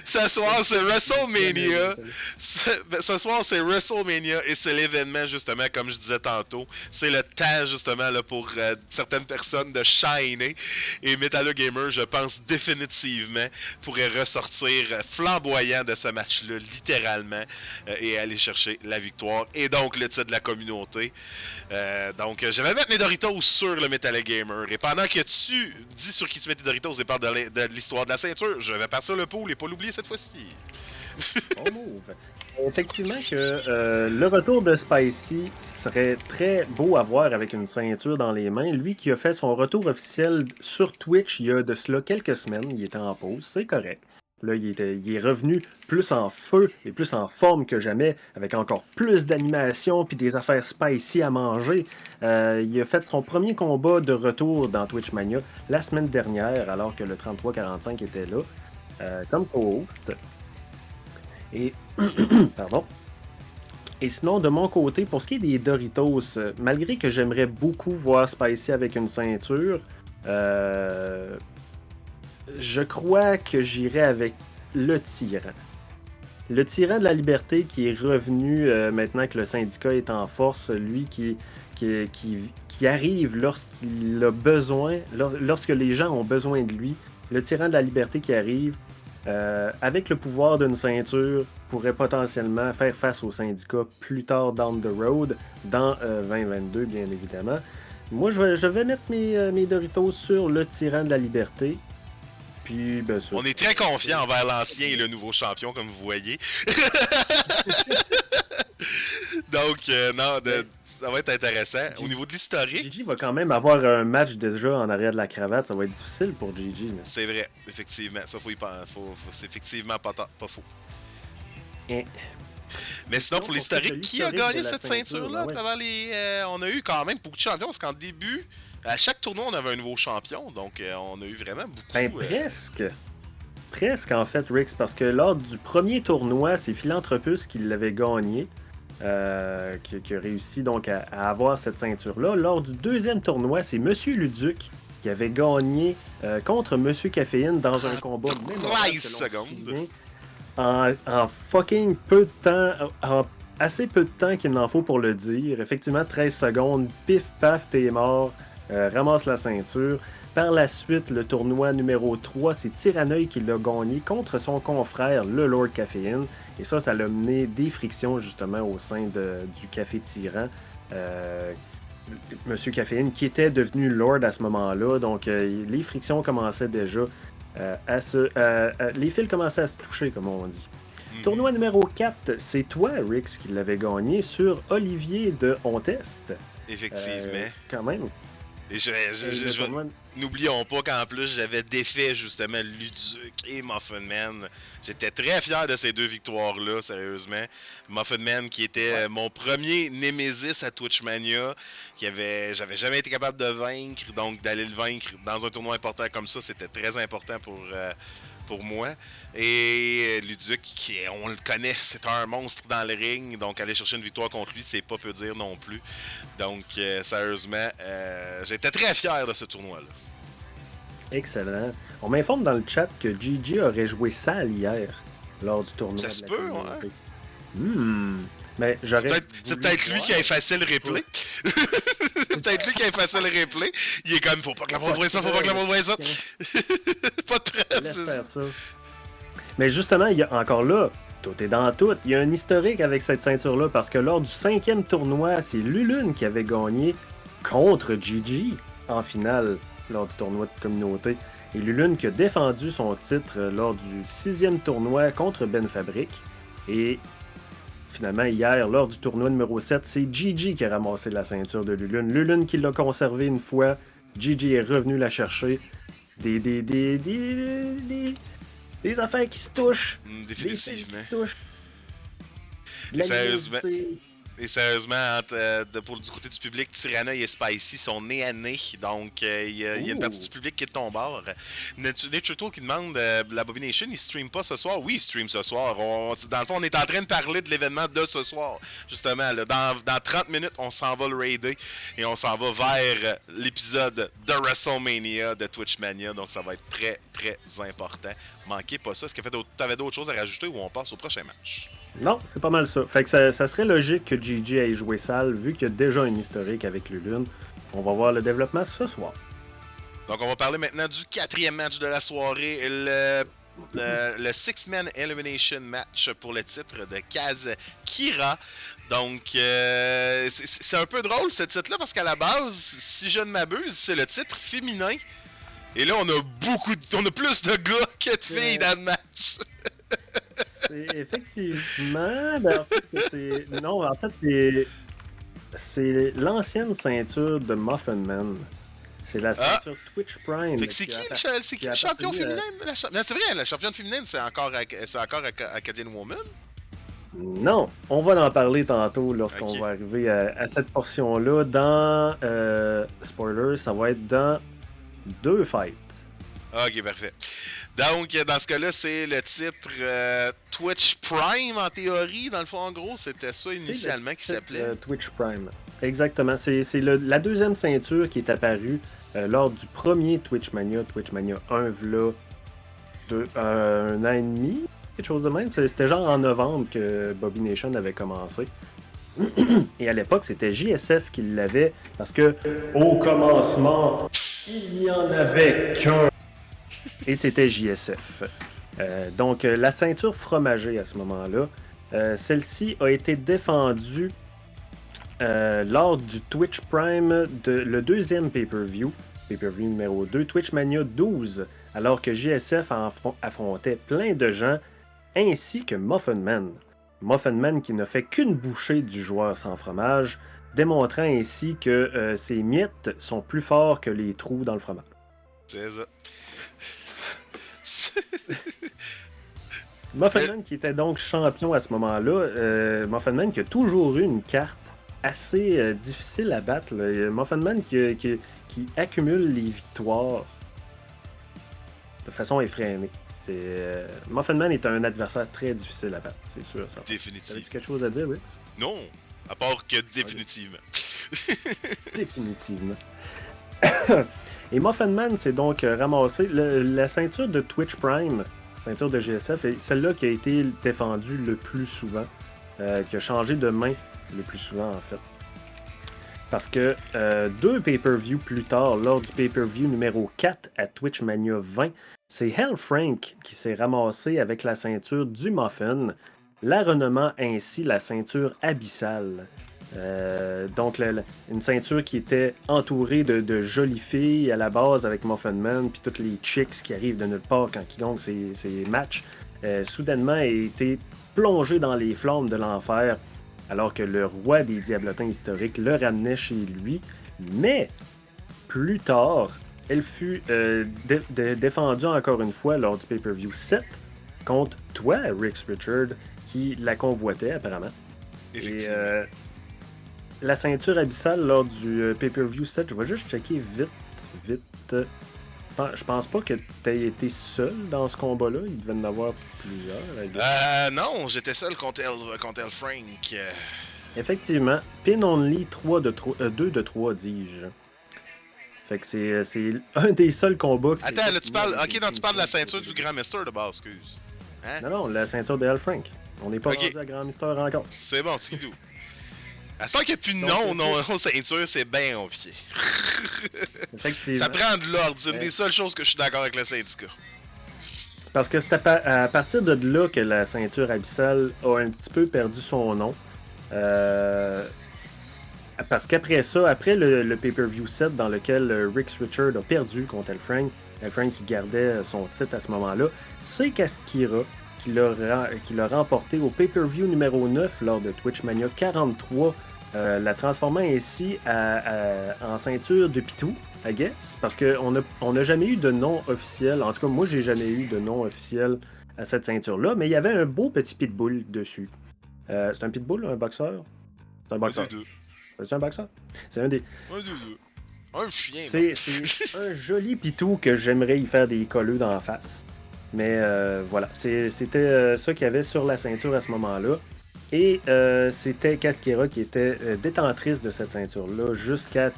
ce soir, c'est WrestleMania. Ce soir, c'est WrestleMania et c'est l'événement, justement, comme je disais tantôt. C'est le temps, justement, là, pour certaines personnes de shiner. Et Metallo Gamer, je pense définitivement, pourrait ressortir flamboyant de ce match-là, littéralement, et aller chercher la victoire. Et donc, le titre de la communauté. Donc, je vais mettre mes Doritos sur le Metallo Gamer. Et pendant que tu dis sur qui tu mets tes Doritos et parles de l'histoire de la ceinture, je vais partir le pool et pas l'oublier cette fois-ci. Bon move. Effectivement que le retour de Spicy serait très beau à voir avec une ceinture dans les mains. Lui qui a fait son retour officiel sur Twitch il y a de cela quelques semaines, il était en pause, c'est correct. Là, il est revenu plus en feu et plus en forme que jamais, avec encore plus d'animation puis des affaires spicy à manger. Il a fait son premier combat de retour dans Twitchmania la semaine dernière, alors que le 33-45 était là, comme co-host. Et, pardon. Et sinon, de mon côté, pour ce qui est des Doritos, malgré que j'aimerais beaucoup voir Spicy avec une ceinture, je crois que j'irai avec le tyran. Le tyran de la liberté qui est revenu maintenant que le syndicat est en force, lui qui arrive lorsqu'il a besoin, lorsque les gens ont besoin de lui. Le tyran de la liberté qui arrive avec le pouvoir d'une ceinture pourrait potentiellement faire face au syndicat plus tard down the road, dans 2022 bien évidemment. Moi je vais mettre mes Doritos sur le tyran de la liberté. Puis, ben, ça, On est très confiant envers l'ancien et le nouveau champion, comme vous voyez. Donc, ça va être intéressant. Au niveau de l'historique... Gigi va quand même avoir un match déjà en arrière de la cravate. Ça va être difficile pour Gigi. Là. C'est vrai, effectivement. Ça, c'est effectivement pas faux. Et... Mais sinon, pour l'historique, qui a gagné cette ceinture-là à travers les... on a eu quand même beaucoup de champions, parce qu'en début... À chaque tournoi, on avait un nouveau champion, donc on a eu vraiment beaucoup... Ben, presque. Presque, en fait, Rix, parce que lors du premier tournoi, c'est Philanthropus qui l'avait gagné, qui a réussi donc à avoir cette ceinture-là. Lors du deuxième tournoi, c'est Monsieur Luduc qui avait gagné contre Monsieur Caféine dans un combat mémorable, 13 secondes! En fucking peu de temps, en assez peu de temps qu'il n'en faut pour le dire. Effectivement, 13 secondes, pif paf, t'es mort. Ramasse la ceinture. Par la suite, le tournoi numéro 3, c'est Tyranneuil qui l'a gagné contre son confrère, le Lord Caféine. Et ça l'a mené des frictions justement au sein du Café Tyran. Monsieur Caféine qui était devenu Lord à ce moment-là. Donc les frictions commençaient déjà les fils commençaient à se toucher, comme on dit. Tournoi numéro 4, c'est toi, Rix, qui l'avait gagné sur Olivier de Hontest. Effectivement. Quand même. Et n'oublions pas qu'en plus, j'avais défait justement Luduc et Muffin Man. J'étais très fier de ces deux victoires-là, sérieusement. Muffin Man qui était mon premier Némésis à Twitchmania, j'avais jamais été capable de vaincre, donc d'aller le vaincre dans un tournoi important comme ça, c'était très important pour moi. Et Luduc, on le connaît, c'est un monstre dans le ring, donc aller chercher une victoire contre lui, c'est pas peu dire non plus. Donc, sérieusement, j'étais très fier de ce tournoi-là. Excellent. On m'informe dans le chat que Gigi aurait joué sale hier, lors du tournoi. Ça se peut, ouais. Mais c'est peut-être lui qui a effacé le replay. C'est peut-être lui qui a effacé le replay. Il est comme, faut pas que la monde voie ça, faut pas que la monde voie ça. Pas de preuve, c'est ça. Mais justement, il y a encore là, tout est dans tout. Il y a un historique avec cette ceinture-là parce que lors du 5e tournoi, c'est Lulune qui avait gagné contre Gigi en finale lors du tournoi de communauté. Et Lulune qui a défendu son titre lors du 6e tournoi contre Ben Fabric. Et finalement, hier, lors du tournoi numéro 7, c'est Gigi qui a ramassé la ceinture de Lulune. Lulune qui l'a conservée une fois. Gigi est revenu la chercher. Des affaires qui se touchent. Définitivement. Des qui se touchent. Et sérieusement, du côté du public, Tyranneuil et Spicy sont nez à nez. Donc, il y a une partie du public qui est de ton bord. Nature Tool qui demande l'Abomination, il stream pas ce soir? Oui, il stream ce soir. Dans le fond, on est en train de parler de l'événement de ce soir. Justement, là, dans 30 minutes, on s'en va le raider et on s'en va vers l'épisode de WrestleMania de Twitchmania. Donc, ça va être très, très important. Manquez pas ça. Est-ce que t'avais d'autres choses à rajouter ou on passe au prochain match? Non, c'est pas mal ça. Fait que ça serait logique que Gigi ait joué sale, vu qu'il y a déjà une historique avec Lulune. On va voir le développement ce soir. Donc, on va parler maintenant du 4e match de la soirée, le Six-Man Elimination Match pour le titre de Kaz Kira. Donc, c'est un peu drôle ce titre-là, parce qu'à la base, si je ne m'abuse, c'est le titre féminin. Et là, on a plus de gars que de filles dans le match. C'est effectivement. Ben, en fait, c'est l'ancienne ceinture de Muffin Man. C'est la ceinture Twitch Prime. C'est qui le champion féminin? C'est vrai, la championne féminine, c'est encore Acadian Woman? Non, on va en parler tantôt lorsqu'on va arriver à cette portion-là. Dans spoiler, ça va être dans 2 fights. Ok, parfait. Donc, dans ce cas-là, c'est le titre Twitch Prime, en théorie. Dans le fond, en gros, c'était ça initialement qui s'appelait. Twitch Prime. Exactement. C'est la deuxième ceinture qui est apparue lors du premier Twitchmania 1, v'là un an et demi, quelque chose de même. C'était genre en novembre que Bobby Nation avait commencé. Et à l'époque, c'était JSF qui l'avait parce que au commencement, il n'y en avait qu'un. Et c'était JSF. Donc, la ceinture fromagée à ce moment-là, celle-ci a été défendue lors du Twitch Prime, le deuxième pay-per-view numéro 2, Twitch Mania 12, alors que JSF affrontait plein de gens, ainsi que Muffin Man. Muffin Man qui ne fait qu'une bouchée du joueur sans fromage, démontrant ainsi que ses miettes sont plus forts que les trous dans le fromage. C'est ça. Muffin Man qui était donc champion à ce moment-là, Muffin Man qui a toujours eu une carte assez difficile à battre. Là. Muffin Man qui accumule les victoires de façon effrénée. Muffin Man est un adversaire très difficile à battre, c'est sûr. Ça. Définitivement. As-tu quelque chose à dire, Rix? Non, à part que définitivement. Définitivement. Et Muffin Man s'est donc ramassé la ceinture de Twitch Prime, ceinture de GSF, est celle-là qui a été défendue le plus souvent, qui a changé de main le plus souvent en fait. Parce que 2 pay-per-view plus tard, lors du pay-per-view numéro 4 à Twitch Mania 20, c'est Hell Frank qui s'est ramassé avec la ceinture du Muffin, la renommant ainsi la ceinture abyssale. Donc une ceinture qui était entourée de jolies filles à la base avec Muffin Man, puis toutes les chicks qui arrivent de nulle part quand ils gagnent ces matchs, soudainement a été plongée dans les flammes de l'enfer, alors que le roi des Diablotins historiques le ramenait chez lui. Mais plus tard, elle fut défendue encore une fois lors du pay-per-view 7 contre toi, Rix Richard, qui la convoitait apparemment. Et la ceinture abyssale lors du pay-per-view 7, je vais juste checker vite. Je pense pas que tu aies été seul dans ce combat-là. Il devait en avoir plusieurs. Non, j'étais seul contre El Frank. Effectivement. Pin only 2 de 3, dis-je. Fait que c'est un des seuls combats que Attends, là, tu parles de la ceinture du Grand Mister de base, excuse. Hein? Non, la ceinture de El Frank. On n'est pas rendu à Grand Mister encore. C'est bon, c'est tout. À ce temps qu'il n'y a plus de non ceinture, c'est bien confié. Ça prend de l'ordre. C'est une des seules choses que je suis d'accord avec le syndicat. Parce que c'est à partir de là que la ceinture abyssale a un petit peu perdu son nom. Parce qu'après ça, après le pay-per-view 7 dans lequel Rix Richard a perdu contre El Frank qui gardait son titre à ce moment-là, c'est Kaskira qui l'a remporté au pay-per-view numéro 9 lors de Twitch Mania 43, la transformant ainsi en ceinture de Pitou, I guess, parce qu'on n'a jamais eu de nom officiel. En tout cas, moi, j'ai jamais eu de nom officiel à cette ceinture-là, mais il y avait un beau petit pitbull dessus. C'est un pitbull, un boxeur? C'est un boxeur. C'est un boxeur? C'est un des... Un chien. C'est un joli pitou que j'aimerais y faire des colleux dans la face. Mais voilà, c'était ça qu'il y avait sur la ceinture à ce moment-là. Et c'était Kaskira qui était détentrice de cette ceinture-là jusqu'à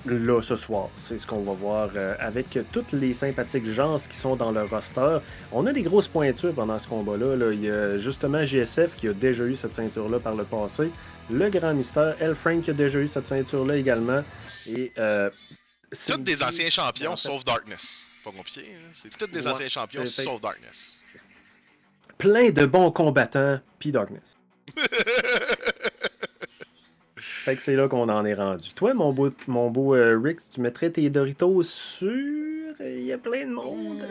là ce soir. C'est ce qu'on va voir avec toutes les sympathiques gens qui sont dans le roster. On a des grosses pointures pendant ce combat-là. Là. Il y a justement GSF qui a déjà eu cette ceinture-là par le passé. Le Grand Mystère, El Frank qui a déjà eu cette ceinture-là également. Et tous des anciens champions sauf Darkness. Pas compliqué, hein? C'est tous des anciens champions sauf Darkness. Plein de bons combattants, puis Darkness. Fait que c'est là qu'on en est rendu. Toi, mon beau Rix, tu mettrais tes Doritos sur... Il y a plein de monde.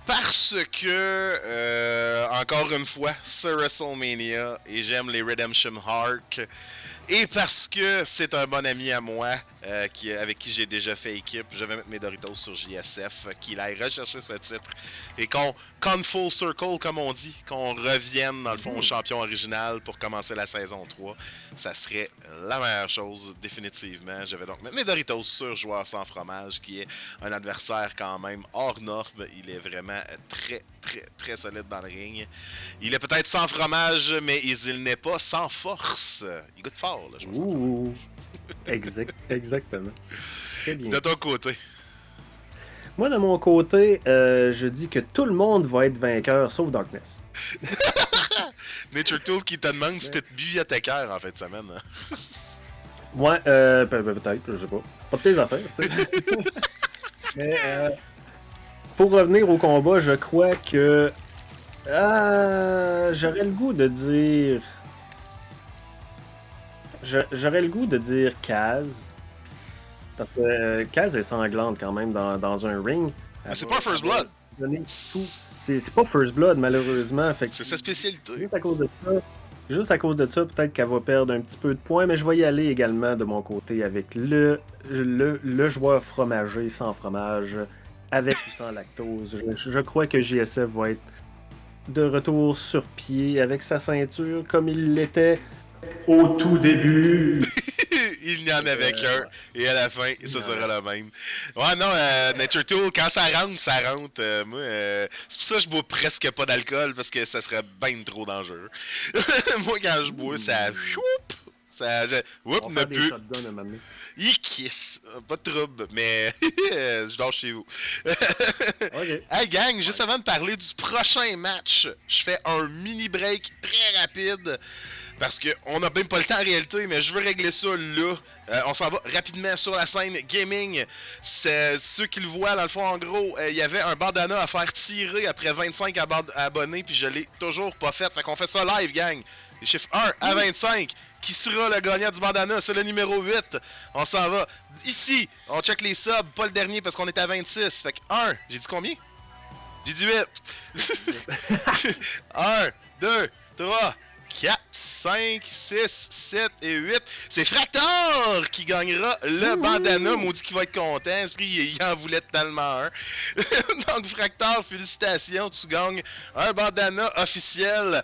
Parce que, encore une fois, c'est WrestleMania et j'aime les Redemption Arc. Et parce que c'est un bon ami à moi avec qui j'ai déjà fait équipe, je vais mettre mes Doritos sur JSF, qu'il aille rechercher ce titre et qu'on full circle, comme on dit, qu'on revienne dans le fond au champion original pour commencer la saison 3. Ça serait la meilleure chose, définitivement. Je vais donc mettre mes Doritos sur Joueur sans fromage, qui est un adversaire quand même hors norme. Il est vraiment très, très, très solide dans le ring. Il est peut-être sans fromage, mais il n'est pas sans force. Il goûte fort, là, je pense. Ouh, exactement. Très bien. De ton côté. Moi, de mon côté, je dis que tout le monde va être vainqueur, sauf Darkness. Nature Tool qui te demande si t'es bibliothécaire en fin de semaine. Ouais, peut-être, je sais pas. Pas de tes affaires, tu sais. Mais pour revenir au combat, je crois que j'aurais le goût de dire. J'aurais le goût de dire Kaz. Parce que Kaz est sanglante quand même dans un ring. Mais c'est pas un First Blood. Donner tout. C'est pas First Blood, malheureusement. Fait que C'est sa spécialité. Juste à cause de ça, peut-être qu'elle va perdre un petit peu de points, mais je vais y aller également de mon côté avec le joueur fromager sans fromage, avec ou sans lactose. Je crois que JSF va être de retour sur pied avec sa ceinture comme il l'était au tout début. Il n'y en avait qu'un, et à la fin, ça sera le même. Ouais, non, Nature Tool, quand ça rentre, ça rentre. Moi, c'est pour ça que je bois presque pas d'alcool, parce que ça serait bien trop dangereux. Moi, quand je bois, ça... On me fait des pue. shotguns à un moment donné. Il kiss. Pas de trouble, mais je dors chez vous. Ok. Hey gang, juste avant de parler du prochain match, je fais un mini break très rapide. Parce qu'on n'a même pas le temps en réalité, mais je veux régler ça là. On s'en va rapidement sur la scène gaming. C'est ceux qui le voient, dans le fond, en gros, il y avait un bandana à faire tirer après 25 abonnés, puis je l'ai toujours pas fait. Fait qu'on fait ça live, gang. Les chiffres 1 à 25. Qui sera le gagnant du bandana? C'est le numéro 8. On s'en va. Ici, on check les subs, pas le dernier parce qu'on est à 26. Fait que 1, j'ai dit combien? J'ai dit 8. 1, 2, 3, 4, 5, 6, 7 et 8. C'est Fractor qui gagnera le bandana. Maudit qu'il va être content. Esprit, il en voulait tellement un. Donc, Fractor, félicitations. Tu gagnes un bandana officiel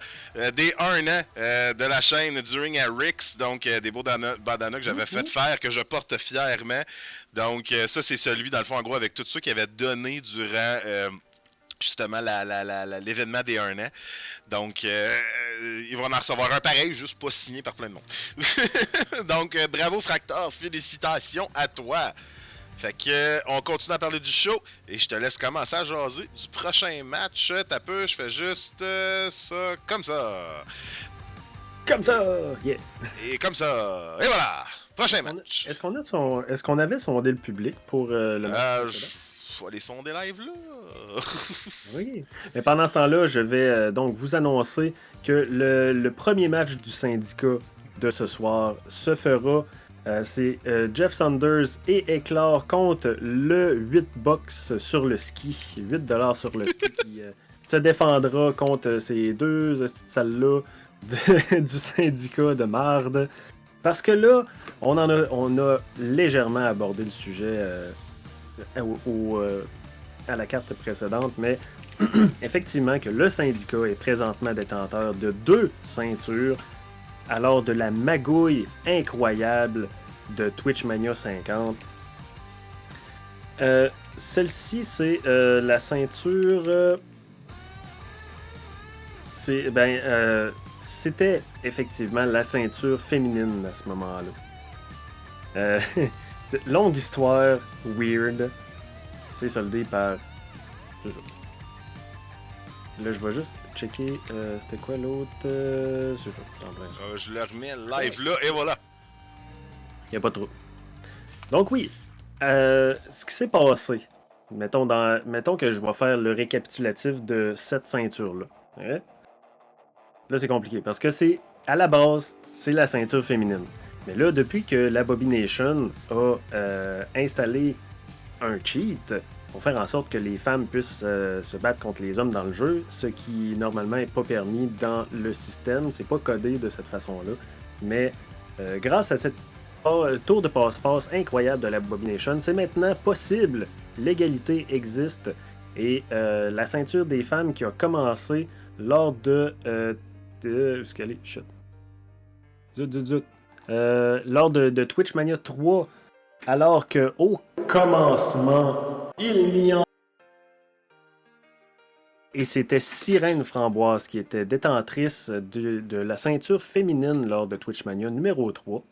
des 1 an de la chaîne du Ring à Rix. Donc, des beaux bandanas que j'avais fait faire, que je porte fièrement. Donc, ça, c'est celui, dans le fond, en gros, avec tous ceux qui avaient donné durant... justement l'événement des 1 an. Donc, ils vont en recevoir un pareil, juste pas signé par plein de monde. Donc, bravo Fractor, félicitations à toi. Fait que, on continue à parler du show et je te laisse commencer à jaser du prochain match. T'as peu, je fais juste ça, comme ça. Comme ça! Yeah! Et comme ça. Et voilà! Prochain match. Est-ce qu'on avait sondé le public pour le match? Faut aller sonder live là. Oui. Mais pendant ce temps-là, je vais donc vous annoncer que le premier match du syndicat de ce soir se fera. C'est Jeff Saunders et Éclair contre le 8 bucks sur le ski. 8$ sur le ski qui se défendra contre ces deux salles-là du syndicat de marde. Parce que là, on a légèrement abordé le sujet à la carte précédente, mais effectivement que le syndicat est présentement détenteur de 2 ceintures, alors de la magouille incroyable de Twitch Mania 50. Celle-ci, c'est la ceinture... c'était effectivement la ceinture féminine à ce moment-là. Longue histoire, weird. C'est soldé par... Là, je vais juste checker. C'était quoi l'autre? C'est ça, je le remets live là et voilà. Il n'y a pas trop. Donc oui, ce qui s'est passé, mettons que je vais faire le récapitulatif de cette ceinture-là. Ouais? Là, c'est compliqué parce que à la base, c'est la ceinture féminine. Mais là, depuis que l'Abomination a installé un cheat pour faire en sorte que les femmes puissent se battre contre les hommes dans le jeu, ce qui normalement n'est pas permis dans le système, c'est pas codé de cette façon-là. Mais grâce à cette tour de passe-passe incroyable de l'Abomination, c'est maintenant possible. L'égalité existe et la ceinture des femmes qui a commencé lors de où est-ce qu'elle est? Shit. Lors de Twitch Mania 3, alors qu'au commencement, il n'y en... Et c'était Sirène Framboise qui était détentrice de la ceinture féminine lors de Twitch Mania numéro 3.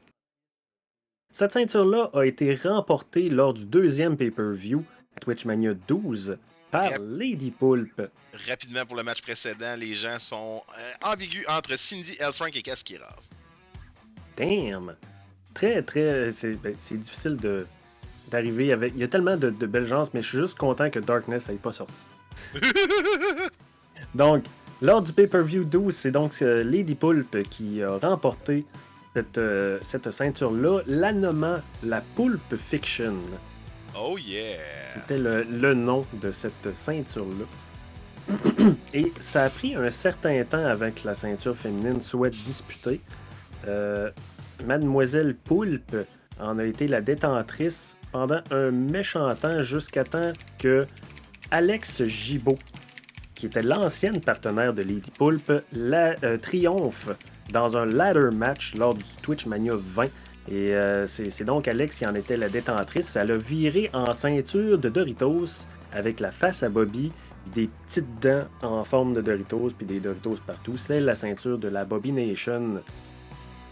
Cette ceinture-là a été remportée lors du deuxième pay-per-view à Twitch Mania 12 par Lady Pulp. Rapidement pour le match précédent, les gens sont ambigus entre Cindy, L-Frank et Kaskira. Damn! Très, très... C'est difficile d'arriver avec... Il y a tellement de belles chances, mais je suis juste content que Darkness n'ait pas sorti. Donc, lors du pay-per-view 12, c'est donc Lady Pulp qui a remporté cette ceinture-là, la nommant la Pulp Fiction. Oh yeah! C'était le nom de cette ceinture-là. Et ça a pris un certain temps avant que la ceinture féminine soit disputée. Mademoiselle Poulpe en a été la détentrice pendant un méchant temps jusqu'à temps que Alex Gibault, qui était l'ancienne partenaire de Lady Pulp, triomphe dans un ladder match lors du Twitch Mania 20. Et c'est donc Alex qui en était la détentrice. Elle a viré en ceinture de Doritos avec la face à Bobby, des petites dents en forme de Doritos, puis des Doritos partout. C'est la ceinture de la Bobby Nation.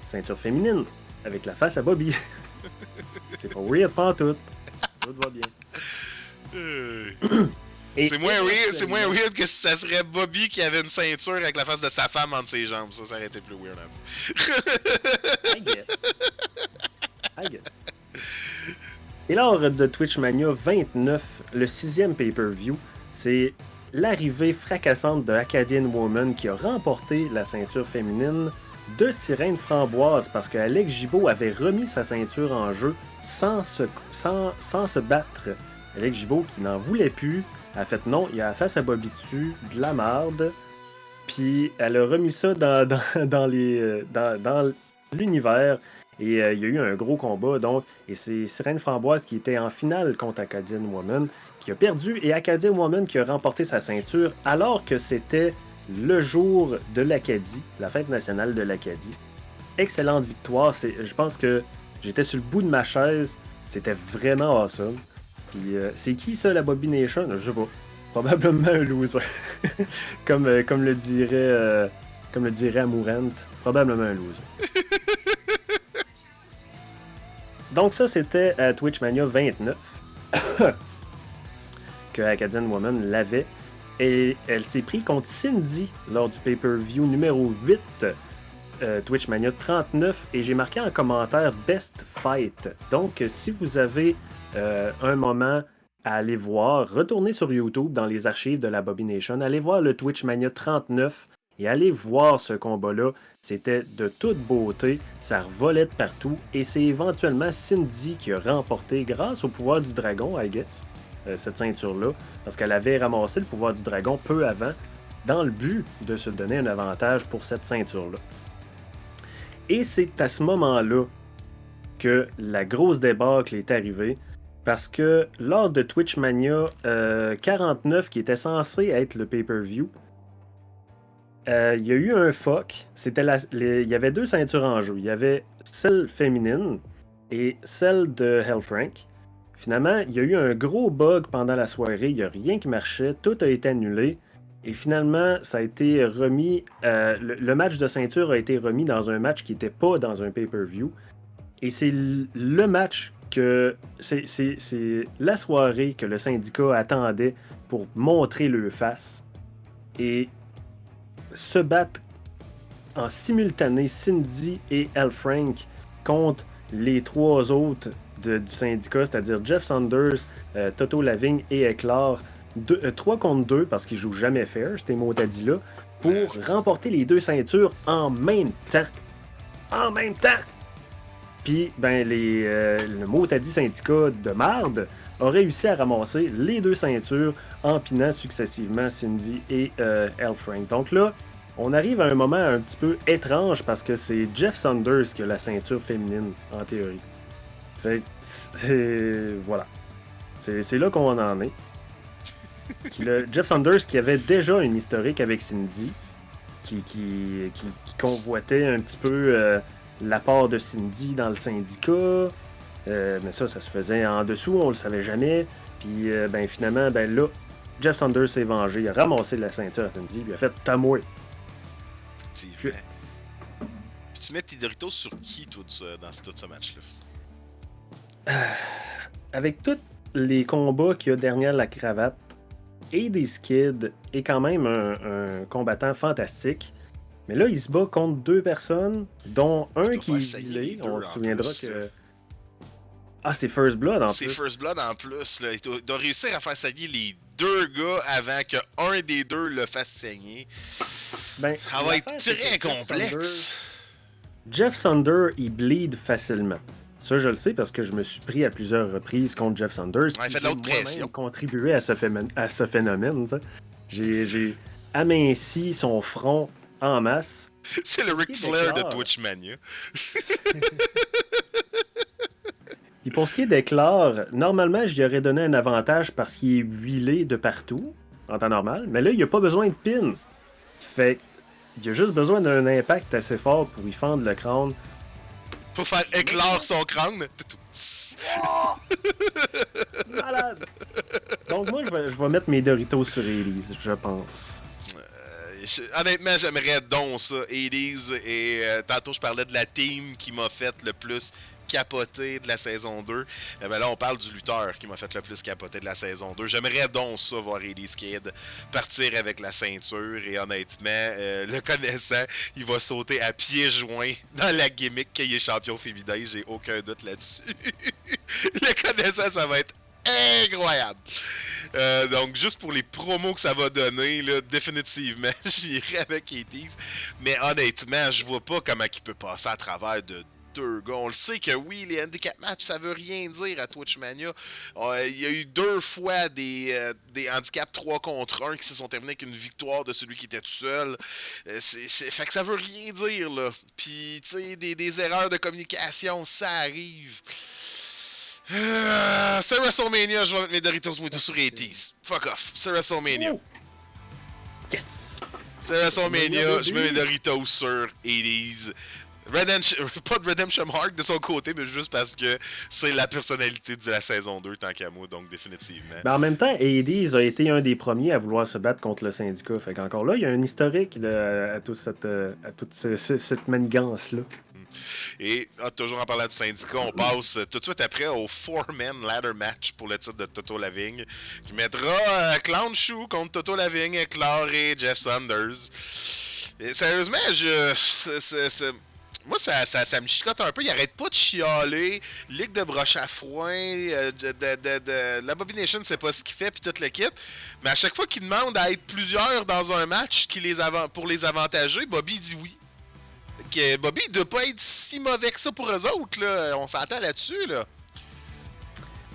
Ceinture féminine, avec la face à Bobby. C'est pas weird pantoute. Tout va bien. C'est moins weird que si ça serait Bobby qui avait une ceinture avec la face de sa femme entre ses jambes. Ça aurait été plus weird un peu. I guess. Et lors de Twitch Mania 29, le 6e pay-per-view, c'est l'arrivée fracassante de Acadian Woman qui a remporté la ceinture féminine de Sirène Framboise parce qu'Alex Gibault avait remis sa ceinture en jeu sans se battre. Alex Gibault qui n'en voulait plus, a fait non, il a la face à Bobby dessus, de la marde, puis elle a remis ça dans l'univers. Et il y a eu un gros combat, donc, et c'est Sirène Framboise qui était en finale contre Acadian Woman, qui a perdu, et Acadian Woman qui a remporté sa ceinture, alors que c'était le jour de l'Acadie, la fête nationale de l'Acadie. Excellente victoire, je pense que j'étais sur le bout de ma chaise, c'était vraiment awesome. Puis c'est qui ça, la Bobby Nation? Je sais pas. Probablement un loser. comme le dirait Amourant, probablement un loser. Donc ça, c'était à Twitch Mania 29 que Acadian Woman l'avait. Et elle s'est pris contre Cindy lors du pay-per-view numéro 8, Twitch Mania 39. Et j'ai marqué en commentaire Best Fight. Donc si vous avez un moment à aller voir, retournez sur YouTube dans les archives de la Bobby Nation, allez voir le Twitch Mania 39 et allez voir ce combat-là. C'était de toute beauté, ça revolait de partout et c'est éventuellement Cindy qui a remporté grâce au pouvoir du dragon, I guess, cette ceinture-là, parce qu'elle avait ramassé le pouvoir du dragon peu avant dans le but de se donner un avantage pour cette ceinture-là. Et c'est à ce moment-là que la grosse débâcle est arrivée. Parce que lors de Twitch Mania 49, qui était censé être le pay-per-view, il y a eu un fuck. Il y avait deux ceintures en jeu. Il y avait celle féminine et celle de Hellfrank. Finalement, il y a eu un gros bug pendant la soirée. Il n'y a rien qui marchait. Tout a été annulé. Et finalement, ça a été remis. Le match de ceinture a été remis dans un match qui n'était pas dans un pay-per-view. Et c'est le match que c'est la soirée que le syndicat attendait pour montrer le face et se battre en simultané Cindy et L-Frank contre les trois autres du syndicat, c'est-à-dire Jeff Saunders, Toto Lavigne et Éclair, 3 contre 2 parce qu'ils jouent jamais fair, ces mots-là, pour remporter les deux ceintures en même temps. En même temps! Puis, ben, le mot-à-dit syndicat de marde a réussi à ramasser les deux ceintures en pinant successivement Cindy et L-Frank. Donc là, on arrive à un moment un petit peu étrange parce que c'est Jeff Saunders qui a la ceinture féminine, en théorie. Fait que, voilà. C'est là qu'on en est. Jeff Saunders qui avait déjà une historique avec Cindy, qui convoitait un petit peu la part de Cindy dans le syndicat. Mais ça se faisait en dessous, on le savait jamais. Puis ben finalement, ben là, Jeff Saunders s'est vengé, il a ramassé la ceinture à Cindy, puis il a fait « T'as moi! » Puis tu mets tes Doritos sur qui, toi, dans tout ce match-là? Avec tout les combats qu'il y a derrière la cravate, Hades Kid est quand même un combattant fantastique. Mais là, il se bat contre deux personnes, dont un qui est healé. On se souviendra que... Ah, c'est First Blood en plus. C'est First Blood en plus. Là. Il doit réussir à faire saigner les deux gars avant qu'un des deux le fasse saigner. Ben, ça va être très complexe. Jeff Sander, il bleed facilement. Ça, je le sais parce que je me suis pris à plusieurs reprises contre Jeff Sanders. Il fait de l'autre pression. Contribué à ce phénomène. J'ai aminci son front en masse. C'est le Ric Flair de Twitchmania. Et pour ce qui est d'Éclair, normalement, j'y aurais donné un avantage parce qu'il est huilé de partout, en temps normal. Mais là, il n'y a pas besoin de pin. Fait qu'il a juste besoin d'un impact assez fort pour y fendre le crâne. Pour faire éclore son crâne. Oh! Malade! Donc moi, je vais mettre mes Doritos sur Elise, je pense. Honnêtement, j'aimerais donc ça. Hades et tantôt je parlais de la team qui m'a fait le plus capoter de la saison 2. Ben là, on parle du lutteur qui m'a fait le plus capoter de la saison 2. J'aimerais donc ça, voir Hades Kid partir avec la ceinture. Et honnêtement, le connaissant, il va sauter à pieds joints dans la gimmick qu'il est champion féminin. J'ai aucun doute là-dessus. Le connaissant, ça va être incroyable. Donc, juste pour les promos que ça va donner, là, définitivement, j'irai avec Hades. Mais honnêtement, je vois pas comment il peut passer à travers de deux gars. On le sait que oui, les handicap matchs, ça veut rien dire à Twitchmania. Il y a eu 2 fois des handicaps 3 contre 1 qui se sont terminés avec une victoire de celui qui était tout seul. Fait que ça veut rien dire, là. Puis, tu sais, des erreurs de communication, ça arrive. C'est WrestleMania, je vais mettre mes Doritos Moutou sur 80s. Fuck off, c'est WrestleMania. Oh. Yes! C'est WrestleMania, je mets mes Doritos sur 80s. Pas de Redemption Arc de son côté, mais juste parce que c'est la personnalité de la saison 2 tant qu'à moi, donc définitivement. Ben en même temps, Hades a été un des premiers à vouloir se battre contre le syndicat. Fait qu'encore là, il y a un historique à toute cette manigance-là. Et toujours en parlant du syndicat, on passe tout de suite après au 4-man ladder match pour le titre de Toto Lavigne, qui mettra Clown Shoe contre Toto Lavigne, Éclair et Jeff Sanders. Et sérieusement, moi, ça me chicote un peu. Il arrête pas de chialer. Ligue de broche à foin. L'Abomination, c'est pas ce qu'il fait, puis tout le kit. Mais à chaque fois qu'il demande à être plusieurs dans un match pour les avantager, Bobby dit oui. Que Bobby ne doit pas être si mauvais que ça pour eux autres, là. On s'entend là-dessus, là.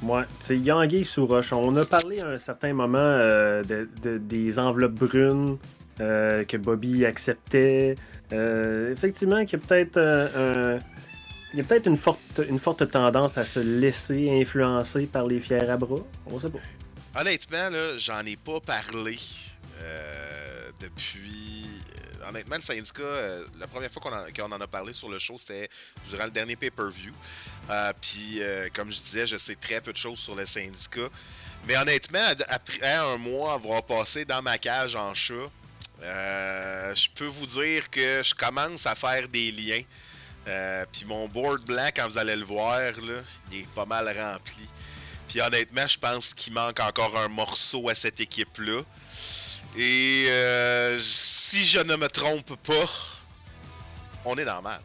Ouais, c'est Yanguy sous roche. On a parlé à un certain moment des enveloppes brunes que Bobby acceptait. Effectivement, qu'il y a peut-être il y a peut-être une forte tendance à se laisser influencer par les fiers à bras. On sait pas. Honnêtement, là, j'en ai pas parlé depuis. Honnêtement, le syndicat, la première fois qu'on en a parlé sur le show, c'était durant le dernier pay-per-view. Puis, comme je disais, je sais très peu de choses sur le syndicat. Mais honnêtement, après un mois avoir passé dans ma cage en chat, je peux vous dire que je commence à faire des liens. Puis mon board blanc, quand vous allez le voir, là, il est pas mal rempli. Puis honnêtement, je pense qu'il manque encore un morceau à cette équipe-là. Et si je ne me trompe pas, on est dans le mal.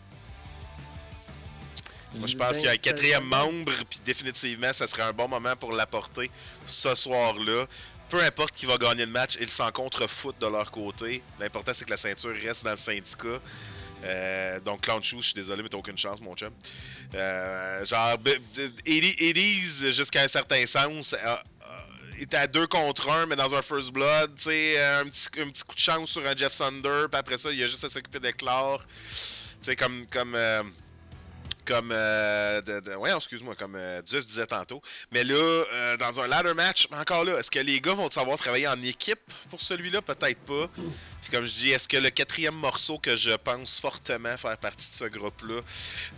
Moi, je pense qu'il y a un 4e membre, puis définitivement, ça serait un bon moment pour l'apporter ce soir-là. Peu importe qui va gagner le match, ils s'en contre-foutent de leur côté. L'important, c'est que la ceinture reste dans le syndicat. Donc, Clown Shoe, je suis désolé, mais t'as aucune chance, mon chum. Hades, jusqu'à un certain sens, était à 2 contre 1, mais dans un First Blood, tu sais, un petit coup de chance sur un Jeff Sander, puis après ça, il a juste à s'occuper d'Éclair. Tu sais, comme excuse-moi, comme Zeus disait tantôt. Mais là, dans un ladder match, encore là, est-ce que les gars vont savoir travailler en équipe pour celui-là? Peut-être pas. Puis comme je dis, est-ce que le 4e morceau que je pense fortement faire partie de ce groupe-là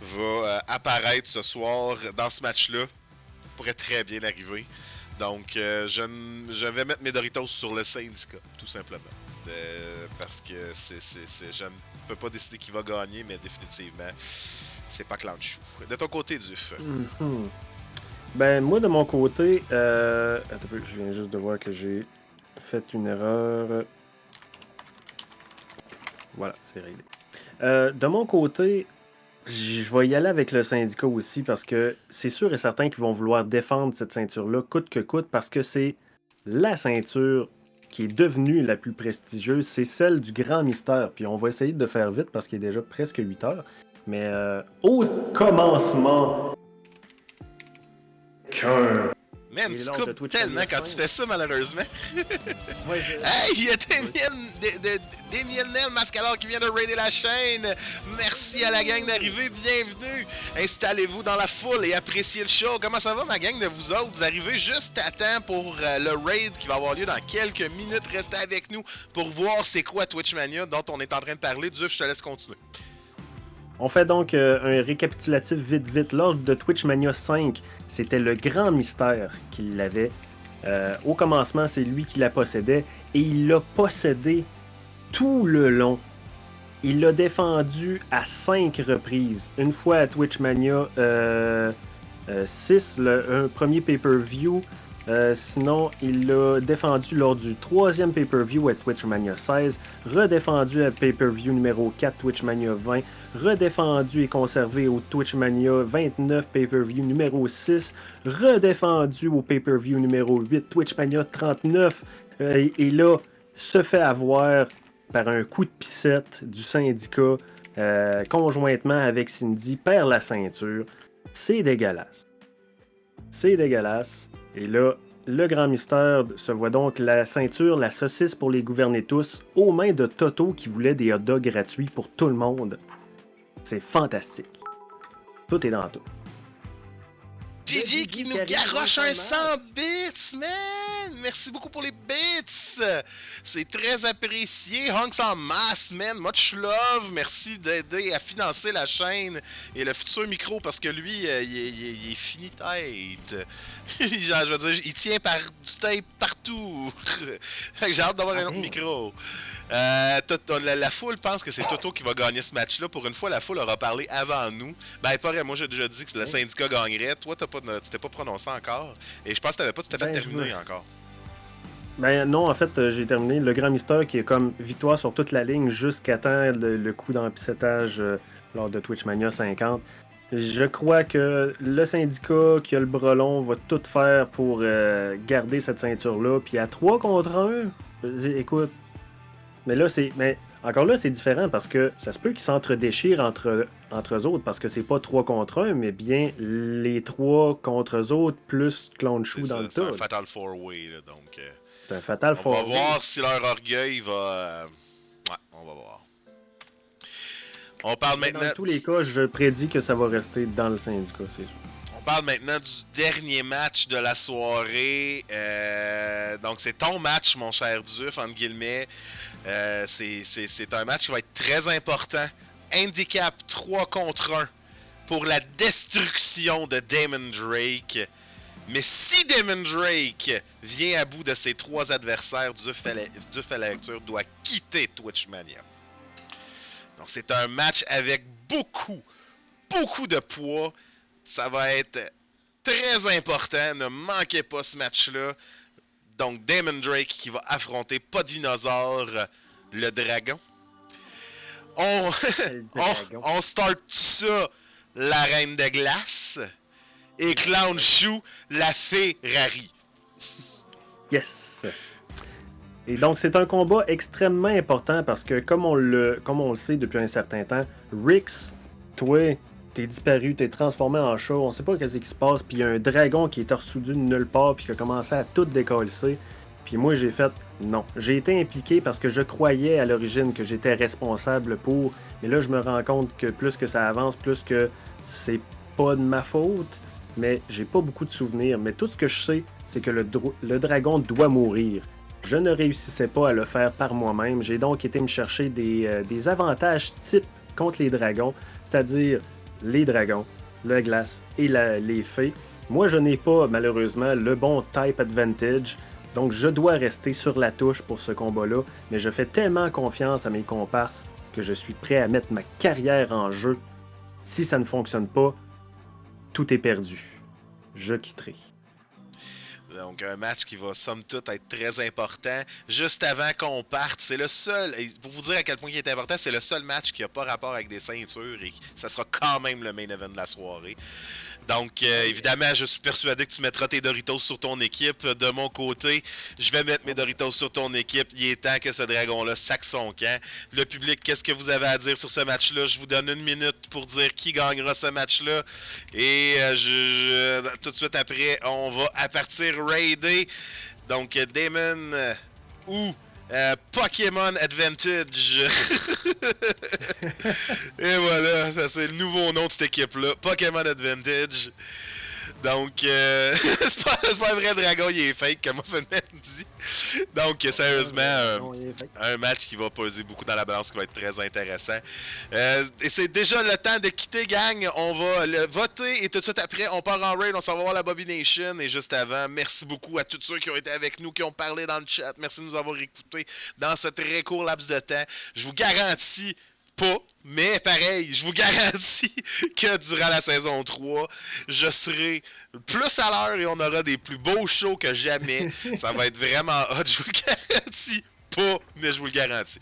va apparaître ce soir dans ce match-là? Pourrait très bien arriver. Donc, je vais mettre mes Doritos sur le syndicat, tout simplement. Parce que je ne peux pas décider qui va gagner, mais définitivement, c'est pas Clown Shoe. De ton côté, Duf. Ben, moi, de mon côté, attends un peu, je viens juste de voir que j'ai fait une erreur. Voilà, c'est réglé. De mon côté, je vais y aller avec le syndicat aussi parce que c'est sûr et certain qu'ils vont vouloir défendre cette ceinture-là coûte que coûte parce que c'est la ceinture qui est devenue la plus prestigieuse. C'est celle du grand mystère. Puis on va essayer de faire vite parce qu'il est déjà presque 8 heures. Mais au commencement, qu'un. Man, Et tu lors de coupes Twitch tellement Mania quand tu 5. fais ça, malheureusement. Ouais, Hey, il y a Damien Nel Mascalor qui vient de raider la chaîne. Merci à la gang d'arriver, bienvenue. Installez-vous dans la foule et appréciez le show. Comment ça va, ma gang de vous autres? Vous arrivez juste à temps pour le raid qui va avoir lieu dans quelques minutes. Restez avec nous pour voir c'est quoi Twitch Mania dont on est en train de parler. Duf, je te laisse continuer. On fait donc un récapitulatif vite. Lors de Twitch Mania 5, c'était le grand mystère qui l'avait. Au commencement, c'est lui qui la possédait et il l'a possédé tout le long. Il l'a défendu à 5 reprises. Une fois à Twitch Mania 6, un premier pay-per-view. Sinon, il l'a défendu lors du 3e pay-per-view à Twitch Mania 16, redéfendu à pay-per-view numéro 4 Twitch Mania 20, redéfendu et conservé au Twitch Mania 29 pay-per-view numéro 6, redéfendu au pay-per-view numéro 8 Twitch Mania 39, et là, se fait avoir par un coup de picette du syndicat, conjointement avec Cindy, perd la ceinture. C'est dégueulasse. C'est dégueulasse. Et là, le grand mystère se voit donc la ceinture, la saucisse pour les gouverner tous, aux mains de Toto qui voulait des hot dogs gratuits pour tout le monde. C'est fantastique. Tout est dans tout. Gigi qui nous garoche un 100 bits, man! Merci beaucoup pour les bits! C'est très apprécié. Hunks en masse, man. Much love. Merci d'aider à financer la chaîne et le futur micro parce que lui, il est fini tête. Genre, je veux dire, il tient du tape partout. J'ai hâte d'avoir un autre micro. La foule pense que c'est Toto qui va gagner ce match-là. Pour une fois, la foule aura parlé avant nous. Ben, pas vrai, moi j'ai déjà dit que le syndicat gagnerait. Toi, tu t'es pas prononcé encore. Et je pense que t'avais pas tout à fait terminé encore. Ben non, en fait, j'ai terminé. Le grand mystère qui est comme victoire sur toute la ligne jusqu'à temps le coup d'empicettage lors de Twitch Mania 50. Je crois que le syndicat qui a le bras long va tout faire pour garder cette ceinture-là. Puis à 3 contre 1, écoute. Mais là, encore là, c'est différent parce que ça se peut qu'ils s'entre-déchirent entre eux autres parce que c'est pas 3 contre 1, mais bien les 3 contre eux autres plus Clone Chou dans le tas. C'est un Fatal 4-Way, là, donc... c'est un Fatal 4-Way. On va voir si leur orgueil va... Ouais, on va voir. On parle maintenant... Dans tous les cas, je prédis que ça va rester dans le syndicat, c'est sûr. On parle maintenant du dernier match de la soirée. Donc, c'est ton match, mon cher Duf, entre guillemets. C'est un match qui va être très important. Handicap 3 contre 1 pour la destruction de Damon Drake. Mais si Damon Drake vient à bout de ses 3 adversaires, Duf à la lecture doit quitter Twitch Mania. Donc, c'est un match avec beaucoup de poids. Ça va être très important. Ne manquez pas ce match-là. Donc, Damon Drake qui va affronter pas de dinosaure, le dragon. On start ça, la reine de glace. Et Clown Chou, la Ferrari. Yes! Et donc, c'est un combat extrêmement important parce que, comme on le sait depuis un certain temps, Rix, toi, t'es disparu, t'es transformé en chat, on sait pas qu'est-ce qui se passe, puis il y a un dragon qui est ressoudé de nulle part, puis qui a commencé à tout décoller. Puis moi, j'ai fait non. J'ai été impliqué parce que je croyais à l'origine que j'étais responsable pour, mais là, je me rends compte que plus que ça avance, plus que c'est pas de ma faute, mais j'ai pas beaucoup de souvenirs. Mais tout ce que je sais, c'est que le dragon doit mourir. Je ne réussissais pas à le faire par moi-même. J'ai donc été me chercher des avantages types contre les dragons, c'est-à-dire les dragons, la glace et les fées. Moi, je n'ai pas, malheureusement, le bon type advantage, donc je dois rester sur la touche pour ce combat-là, mais je fais tellement confiance à mes comparses que je suis prêt à mettre ma carrière en jeu. Si ça ne fonctionne pas, tout est perdu. je quitterai. Donc, un match qui va, somme toute, être très important. Juste avant qu'on parte, c'est le seul, et pour vous dire à quel point il est important, c'est le seul match qui n'a pas rapport avec des ceintures et ça sera quand même le main event de la soirée. Donc, évidemment, je suis persuadé que tu mettras tes Doritos sur ton équipe. De mon côté, je vais mettre mes Doritos sur ton équipe. Il est temps que ce dragon-là saque son camp. Le public, qu'est-ce que vous avez à dire sur ce match-là? Je vous donne 1 minute pour dire qui gagnera ce match-là. Et tout de suite après, on va à partir raider. Donc, Damon ou Pokémon Advantage. Et voilà, ça c'est le nouveau nom de cette équipe-là. Pokémon Advantage. Donc, c'est pas un vrai dragon, il est fake, comme Muffin Man dit. Donc, sérieusement, un match qui va peser beaucoup dans la balance, qui va être très intéressant. Et c'est déjà le temps de quitter, gang. On va le voter et tout de suite après, on part en raid, on s'en va voir la Bobby Nation. Et juste avant, merci beaucoup à tous ceux qui ont été avec nous, qui ont parlé dans le chat. Merci de nous avoir écoutés dans ce très court laps de temps. Je vous garantis pas, mais pareil, je vous garantis que durant la saison 3, je serai plus à l'heure et on aura des plus beaux shows que jamais. Ça va être vraiment hot, je vous le garantis pas, mais je vous le garantis.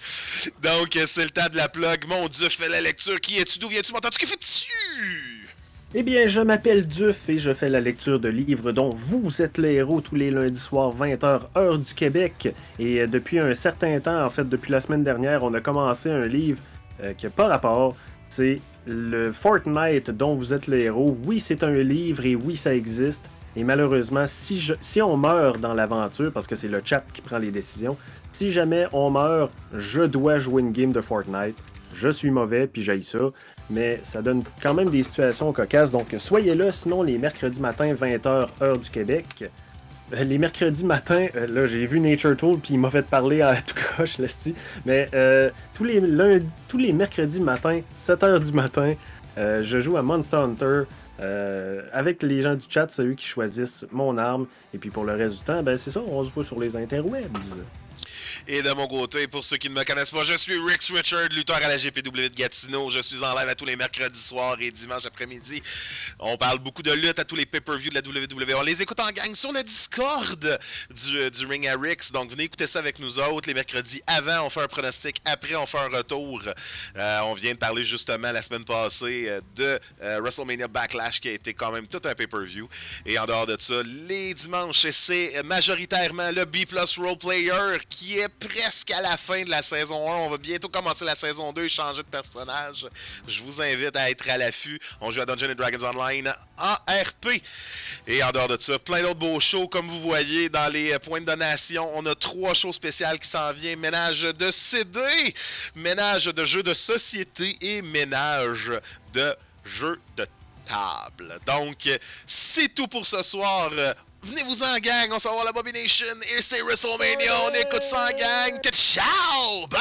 Donc, c'est le temps de la plug. Mon Dieu, fais la lecture. Qui es-tu? D'où viens-tu? M'entends-tu? Que fais-tu? Eh bien, je m'appelle Duf et je fais la lecture de livres dont vous êtes les héros tous les lundis soirs 20h, heure du Québec. Et depuis un certain temps, en fait, depuis la semaine dernière, on a commencé un livre qui n'a pas rapport. C'est le Fortnite dont vous êtes les héros. Oui, c'est un livre et oui, ça existe. Et malheureusement, si on meurt dans l'aventure, parce que c'est le chat qui prend les décisions, si jamais on meurt, je dois jouer une game de Fortnite. Je suis mauvais, puis j'haïs ça. Mais ça donne quand même des situations cocasses. Donc, soyez là. Sinon, les mercredis matins, 20h, heure du Québec. Les mercredis matins, là, j'ai vu Nature Tool, puis il m'a fait parler à tout croche, l'esti. Mais tous les mercredis matins, 7h du matin, je joue à Monster Hunter. Avec les gens du chat, c'est eux qui choisissent mon arme. Et puis pour le reste du temps, ben c'est ça, on se voit sur les interwebs. Et de mon côté, pour ceux qui ne me connaissent pas, je suis Rex Richard, lutteur à la GPW de Gatineau. Je suis en live à tous les mercredis soirs et dimanche après-midi. On parle beaucoup de lutte à tous les pay-per-views de la WWE. On les écoute en gang sur le Discord du Ring à Rix. Donc venez écouter ça avec nous autres. Les mercredis avant, on fait un pronostic. Après, on fait un retour. On vient de parler justement la semaine passée de WrestleMania Backlash qui a été quand même tout un pay-per-view. Et en dehors de ça, les dimanches, c'est majoritairement le B+ Roleplayer qui est presque à la fin de la saison 1. On va bientôt commencer la saison 2 et changer de personnage. Je vous invite à être à l'affût. On joue à Dungeons & Dragons Online en RP. Et en dehors de ça, plein d'autres beaux shows. Comme vous voyez, dans les points de donation, on a 3 shows spéciales qui s'en viennent. Ménage de CD, ménage de jeux de société et ménage de jeux de table. Donc, c'est tout pour ce soir. Venez-vous en gang, on s'en va à la Bobby Nation et c'est WrestleMania, on écoute ça en gang. Ciao! Bye!